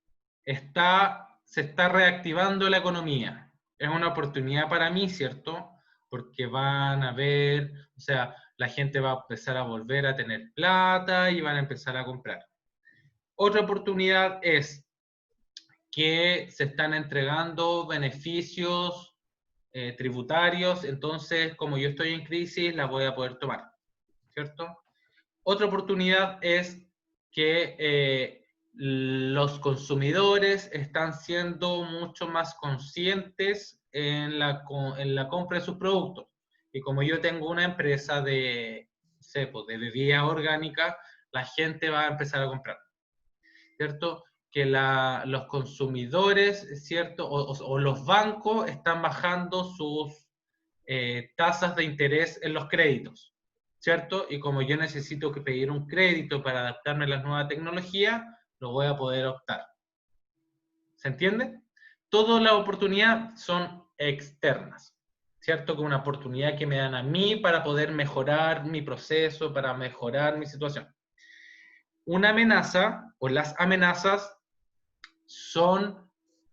se está reactivando la economía. Es una oportunidad para mí, ¿cierto? Porque van a ver, o sea, la gente va a empezar a volver a tener plata y van a empezar a comprar. Otra oportunidad es que se están entregando beneficios tributarios, entonces como yo estoy en crisis, la voy a poder tomar, ¿cierto? Otra oportunidad es que los consumidores están siendo mucho más conscientes en la compra de sus productos. Y como yo tengo una empresa de bebida orgánica, la gente va a empezar a comprar, ¿cierto? Que los consumidores, ¿cierto? O los bancos están bajando sus tasas de interés en los créditos, ¿cierto? Y como yo necesito que pedir un crédito para adaptarme a las nuevas tecnologías, lo voy a poder optar. ¿Se entiende? Todas las oportunidades son externas, ¿cierto? Que una oportunidad que me dan a mí para poder mejorar mi proceso, para mejorar mi situación. Una amenaza, o las amenazas, son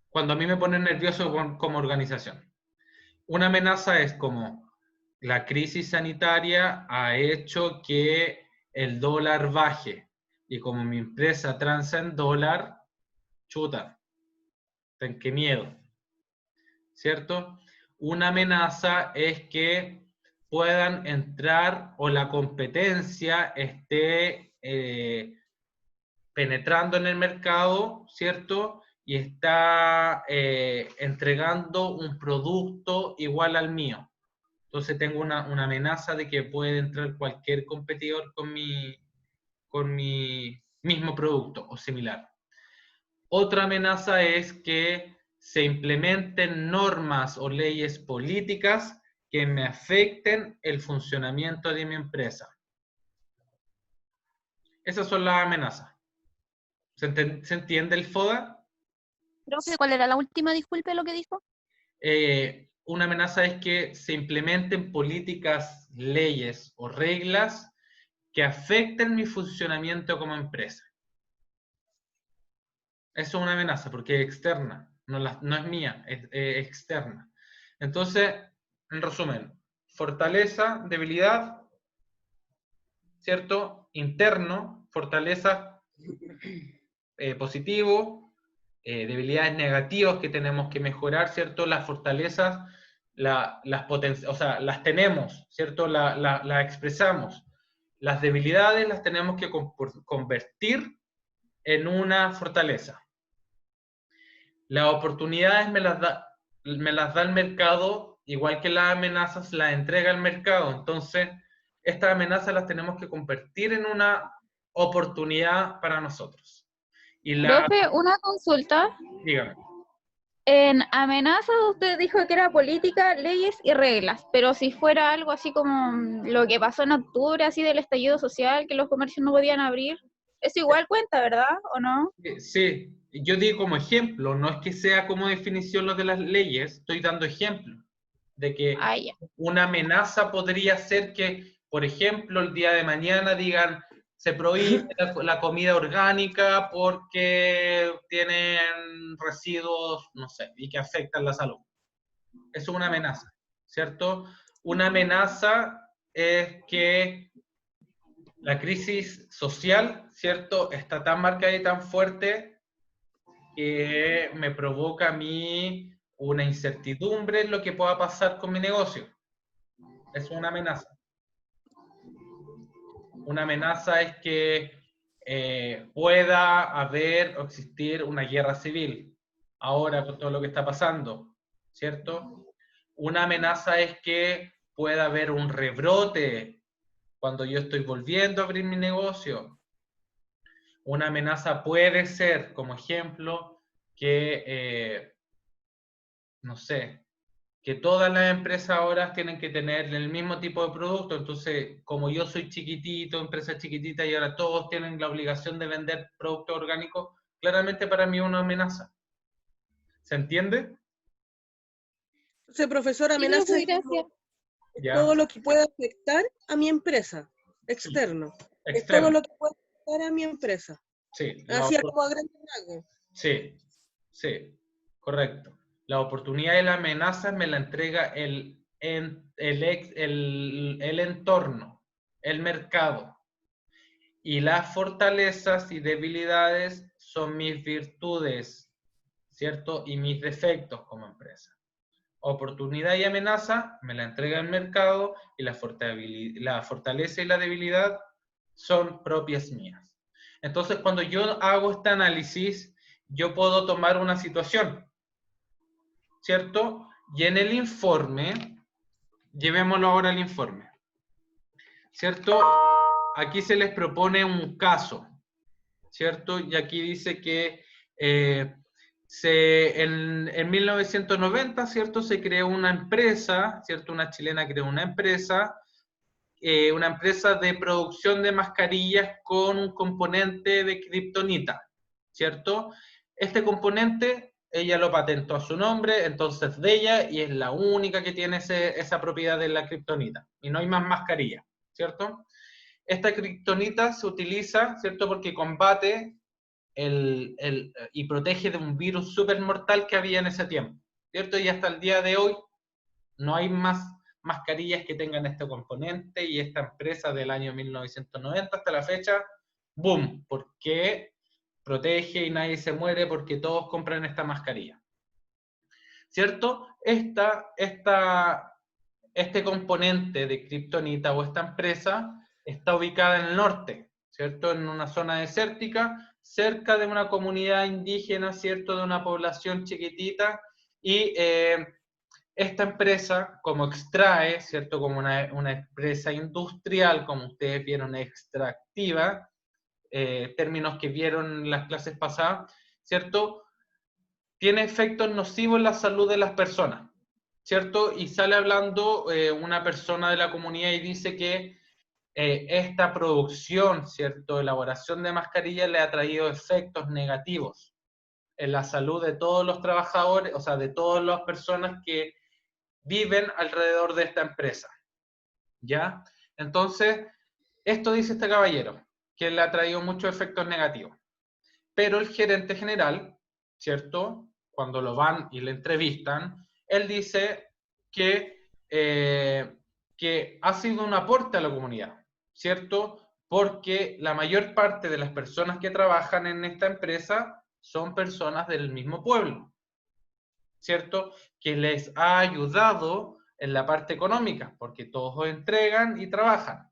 cuando a mí me ponen nervioso como organización. Una amenaza es como la crisis sanitaria ha hecho que el dólar baje y como mi empresa transa en dólar, chuta, qué miedo, ¿cierto? Una amenaza es que puedan entrar o la competencia esté penetrando en el mercado, ¿cierto? Y está entregando un producto igual al mío. Entonces tengo una amenaza de que puede entrar cualquier competidor con mi mismo producto o similar. Otra amenaza es que se implementen normas o leyes políticas que me afecten el funcionamiento de mi empresa. Esas son las amenazas. ¿Se entiende el FODA? Profe, ¿cuál era la última? Disculpe lo que dijo. Una amenaza es que se implementen políticas, leyes o reglas que afecten mi funcionamiento como empresa. Eso es una amenaza porque es externa, no es mía, es externa. Entonces, en resumen, fortaleza, debilidad, ¿cierto? Interno, fortaleza, positivo, debilidades negativas que tenemos que mejorar, ¿cierto? Las fortalezas o sea, las tenemos, ¿cierto? Las expresamos. Las debilidades las tenemos que convertir en una fortaleza. Las oportunidades me las da el mercado, igual que las amenazas las entrega el mercado. Entonces, estas amenazas las tenemos que convertir en una oportunidad para nosotros. Profe, una consulta. Dígame. En amenazas usted dijo que era política, leyes y reglas, pero si fuera algo así como lo que pasó en octubre, así del estallido social, que los comercios no podían abrir, eso igual cuenta, ¿verdad? ¿O no? Sí, yo digo como ejemplo, no es que sea como definición lo de las leyes, estoy dando ejemplo de que una amenaza podría ser que, por ejemplo, el día de mañana digan se prohíbe la comida orgánica porque tienen residuos, no sé, y que afectan la salud. Eso es una amenaza, ¿cierto? Una amenaza es que la crisis social, ¿cierto?, está tan marcada y tan fuerte que me provoca a mí una incertidumbre en lo que pueda pasar con mi negocio. Es una amenaza. Una amenaza es que pueda haber o existir una guerra civil, ahora con todo lo que está pasando, ¿cierto? Una amenaza es que pueda haber un rebrote cuando yo estoy volviendo a abrir mi negocio. Una amenaza puede ser, como ejemplo, que, no sé, que todas las empresas ahora tienen que tener el mismo tipo de producto. Entonces, como yo soy chiquitito, empresa chiquitita, y ahora todos tienen la obligación de vender productos orgánicos, claramente para mí es una amenaza. ¿Se entiende? Entonces, profesor, amenaza es todo lo que puede afectar a mi empresa, externo. Sí. Es todo lo que puede afectar a mi empresa. Sí. Así como a grandes rasgos. Sí, sí, correcto. La oportunidad y la amenaza me la entrega el entorno, el mercado. Y las fortalezas y debilidades son mis virtudes, ¿cierto? Y mis defectos como empresa. Oportunidad y amenaza me la entrega el mercado y la fortaleza y la debilidad son propias mías. Entonces, cuando yo hago este análisis, yo puedo tomar una situación, ¿cierto? Y en el informe, llevémoslo ahora al informe, ¿cierto? Aquí se les propone un caso, ¿cierto? Y aquí dice que en 1990, ¿cierto? Se creó una empresa, ¿cierto? Una chilena creó una empresa de producción de mascarillas con un componente de kriptonita, ¿cierto? Este componente, ella lo patentó a su nombre, entonces de ella, y es la única que tiene esa propiedad de la kriptonita, y no hay más mascarillas, ¿cierto? Esta kriptonita se utiliza, ¿cierto? Porque combate y protege de un virus súper mortal que había en ese tiempo, ¿cierto? Y hasta el día de hoy no hay más mascarillas que tengan este componente, y esta empresa del año 1990 hasta la fecha, ¡boom! Porque protege y nadie se muere porque todos compran esta mascarilla, ¿cierto? Este componente de kriptonita o esta empresa está ubicada en el norte, ¿cierto? En una zona desértica, cerca de una comunidad indígena, ¿cierto? De una población chiquitita, y esta empresa, como extrae, ¿cierto? Como una empresa industrial, como ustedes vieron, extractiva, términos que vieron en las clases pasadas, ¿cierto? Tiene efectos nocivos en la salud de las personas, ¿cierto? Y sale hablando una persona de la comunidad y dice que esta producción, ¿cierto? Elaboración de mascarillas le ha traído efectos negativos en la salud de todos los trabajadores, o sea, de todas las personas que viven alrededor de esta empresa, ¿ya? Entonces, esto dice este caballero, que le ha traído muchos efectos negativos. Pero el gerente general, ¿cierto? Cuando lo van y le entrevistan, él dice que ha sido un aporte a la comunidad, ¿cierto? Porque la mayor parte de las personas que trabajan en esta empresa son personas del mismo pueblo, ¿cierto? Que les ha ayudado en la parte económica, porque todos entregan y trabajan.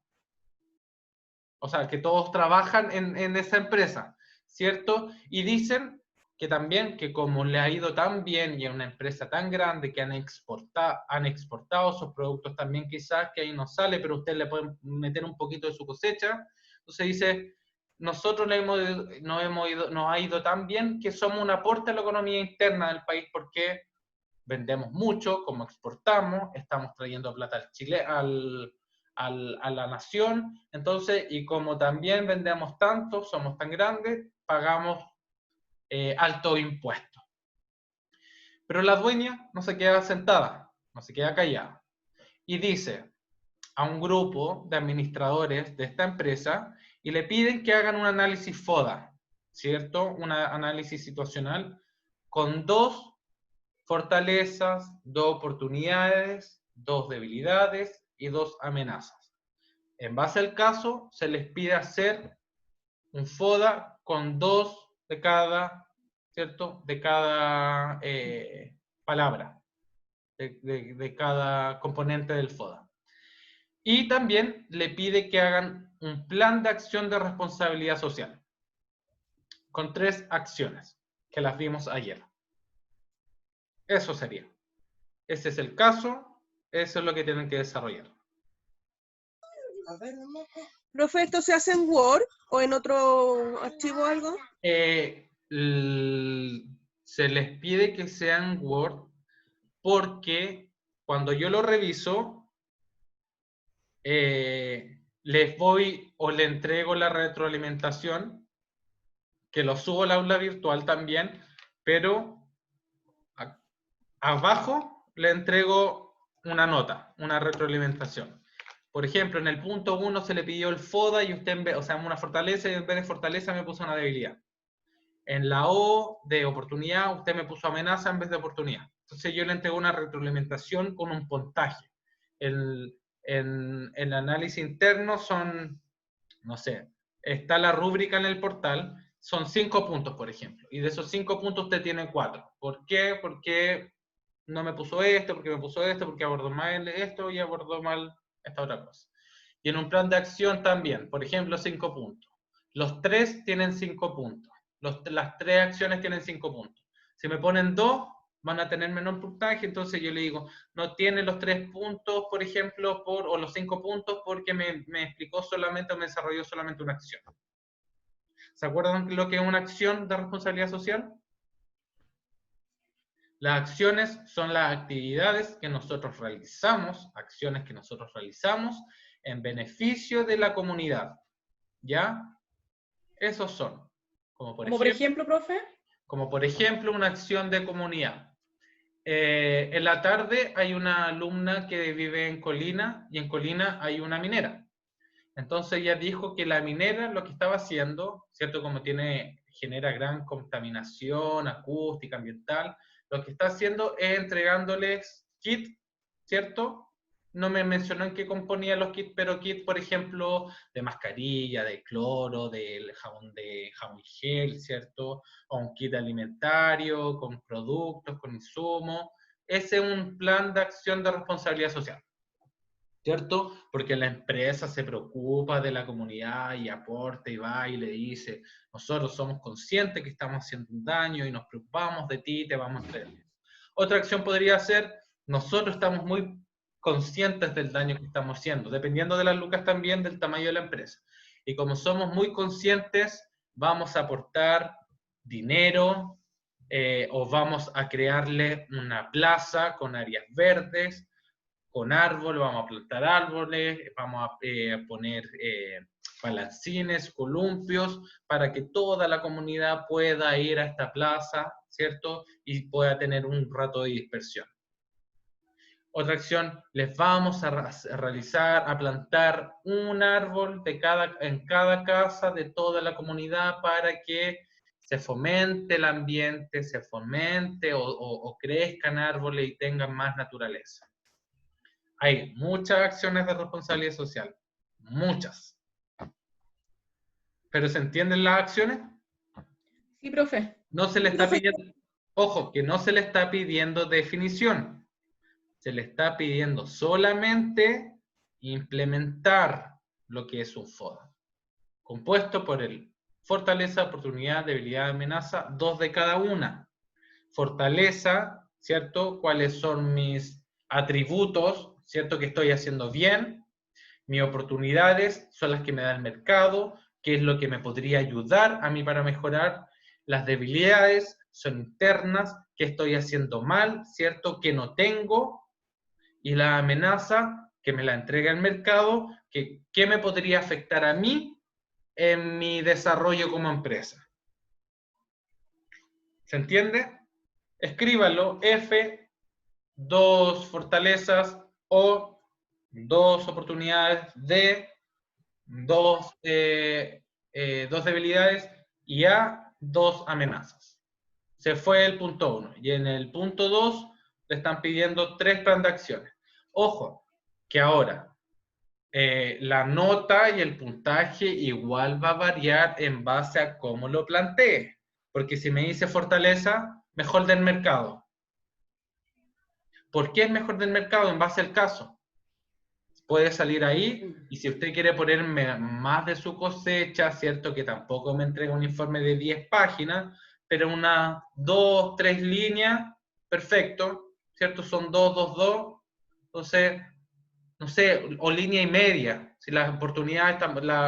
O sea, que todos trabajan en esa empresa, ¿cierto? Y dicen que también, que como le ha ido tan bien y es una empresa tan grande que han exportado sus productos también, quizás que ahí no sale, pero usted le puede meter un poquito de su cosecha. Entonces dice, nosotros nos ha ido tan bien que somos un aporte a la economía interna del país porque vendemos mucho, como exportamos, estamos trayendo plata al Chile, a la nación, entonces, y como también vendemos tanto, somos tan grandes, pagamos altos impuestos. Pero la dueña no se queda sentada, no se queda callada, y dice a un grupo de administradores de esta empresa y le piden que hagan un análisis FODA, ¿cierto? Un análisis situacional con 2 fortalezas, 2 oportunidades, 2 debilidades y 2 amenazas. En base al caso, se les pide hacer un FODA con 2 de cada, ¿cierto? De cada palabra, de cada componente del FODA. Y también le pide que hagan un plan de acción de responsabilidad social, con 3 acciones, que las vimos ayer. Eso sería. Ese es el caso, eso es lo que tienen que desarrollar. Profe, ¿esto se hace en Word o en otro archivo o algo? Se les pide que sea en Word porque cuando yo lo reviso, les voy o le entrego la retroalimentación, que lo subo al aula virtual también, pero abajo le entrego una nota, una retroalimentación. Por ejemplo, en el punto 1 se le pidió el FODA y usted, o sea, una fortaleza, y en vez de fortaleza me puso una debilidad. En la O de oportunidad, usted me puso amenaza en vez de oportunidad. Entonces yo le entrego una retroalimentación con un puntaje. En el análisis interno son, no sé, está la rúbrica en el portal, son 5 puntos, por ejemplo. Y de esos 5 puntos usted tiene 4. ¿Por qué? Porque no me puso esto, porque me puso esto, porque abordó mal esto y abordó mal esta otra cosa. Y en un plan de acción también, por ejemplo, 5 puntos. Los 3 tienen 5 puntos. Las 3 acciones tienen 5 puntos. Si me ponen 2, van a tener menor puntaje, entonces yo le digo, no tiene los 3 puntos, por ejemplo, o los 5 puntos porque me explicó solamente o me desarrolló solamente una acción. ¿Se acuerdan lo que es una acción de responsabilidad social? Las acciones son las actividades que nosotros realizamos, acciones que nosotros realizamos en beneficio de la comunidad. ¿Ya? Esos son. Como por ejemplo, profe. Como por ejemplo una acción de comunidad. En la tarde hay una alumna que vive en Colina y en Colina hay una minera. Entonces ella dijo que la minera lo que estaba haciendo, ¿cierto? Como genera gran contaminación acústica, ambiental, lo que está haciendo es entregándoles kit, ¿cierto? No me mencionó en qué componía los kits, pero kit, por ejemplo, de mascarilla, de cloro, de jabón y gel, ¿cierto? O un kit alimentario, con productos, con insumos. Ese es un plan de acción de responsabilidad social, ¿cierto? Porque la empresa se preocupa de la comunidad y aporta y va y le dice, nosotros somos conscientes que estamos haciendo un daño y nos preocupamos de ti y te vamos a traer. Otra acción podría ser, nosotros estamos muy conscientes del daño que estamos haciendo, dependiendo de las lucas también del tamaño de la empresa. Y como somos muy conscientes, vamos a aportar dinero o vamos a crearle una plaza con áreas verdes, con árboles, vamos a plantar árboles, vamos a poner balancines, columpios, para que toda la comunidad pueda ir a esta plaza, ¿cierto? Y pueda tener un rato de dispersión. Otra acción, les vamos a realizar, a plantar un árbol en cada casa de toda la comunidad para que se fomente el ambiente, se fomente o crezcan árboles y tengan más naturaleza. Hay muchas acciones de responsabilidad social, muchas. ¿Pero se entienden las acciones? Sí, profe. No se le está pidiendo, Ojo, que no se le está pidiendo definición. Se le está pidiendo solamente implementar lo que es un FODA, compuesto por el fortaleza, oportunidad, debilidad, amenaza, 2 de cada una. Fortaleza, ¿cierto? ¿Cuáles son mis atributos, ¿cierto? Que estoy haciendo bien. Mis oportunidades son las que me da el mercado, qué es lo que me podría ayudar a mí para mejorar. Las debilidades son internas, qué estoy haciendo mal, ¿cierto? ¿Qué no tengo? Y la amenaza que me la entrega el mercado, que qué me podría afectar a mí en mi desarrollo como empresa. ¿Se entiende? Escríbalo, F, 2 fortalezas, O, 2 oportunidades, D, 2 debilidades, y A, 2 amenazas. Se fue el punto 1. Y en el punto 2 le están pidiendo 3 planes de acciones. Ojo, que ahora la nota y el puntaje igual va a variar en base a cómo lo plantee. Porque si me dice fortaleza, mejor del mercado. ¿Por qué es mejor del mercado? En base al caso. Puede salir ahí, y si usted quiere ponerme más de su cosecha, ¿cierto? Que tampoco me entrega un informe de 10 páginas, pero unas 2, 3 líneas, perfecto, ¿cierto? Son 2, 2, 2, entonces, no sé, o línea y media. Si las oportunidades,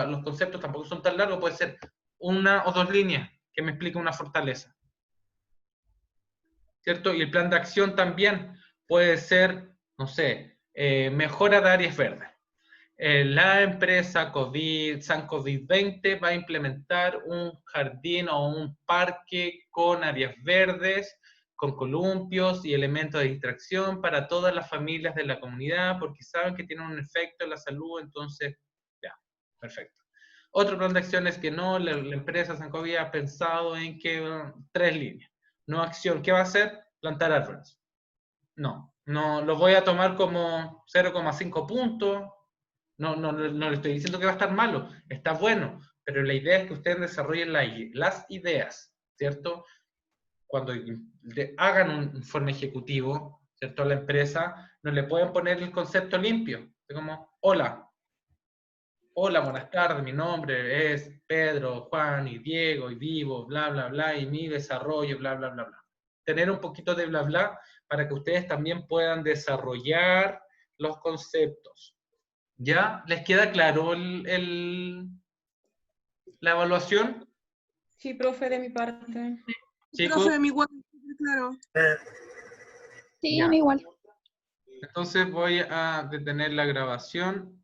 los conceptos tampoco son tan largos, puede ser 1 o 2 líneas que me explique una fortaleza, ¿cierto? Y el plan de acción también puede ser, no sé, mejora de áreas verdes. La empresa San COVID-20 va a implementar un jardín o un parque con áreas verdes, con columpios y elementos de distracción para todas las familias de la comunidad, porque saben que tiene un efecto en la salud, entonces, ya, perfecto. Otro plan de acción es que no, la empresa San COVID ha pensado en que 3 líneas. No acción, ¿qué va a hacer? Plantar árboles. No, lo voy a tomar como 0,5 puntos. No le estoy diciendo que va a estar malo, está bueno, pero la idea es que ustedes desarrollen las ideas, ¿cierto? Cuando hagan un informe ejecutivo, ¿cierto? A la empresa, no le pueden poner el concepto limpio, como, hola, buenas tardes, mi nombre es Pedro, Juan y Diego, y vivo, bla, bla, bla, y mi desarrollo, bla, bla, bla, bla. Tener un poquito de bla, bla, para que ustedes también puedan desarrollar los conceptos. ¿Ya? ¿Les queda claro la evaluación? Sí, profe, de mi parte. Chicos, Profe, de mi igual, claro. Sí, ya. a mí igual. Entonces voy a detener la grabación.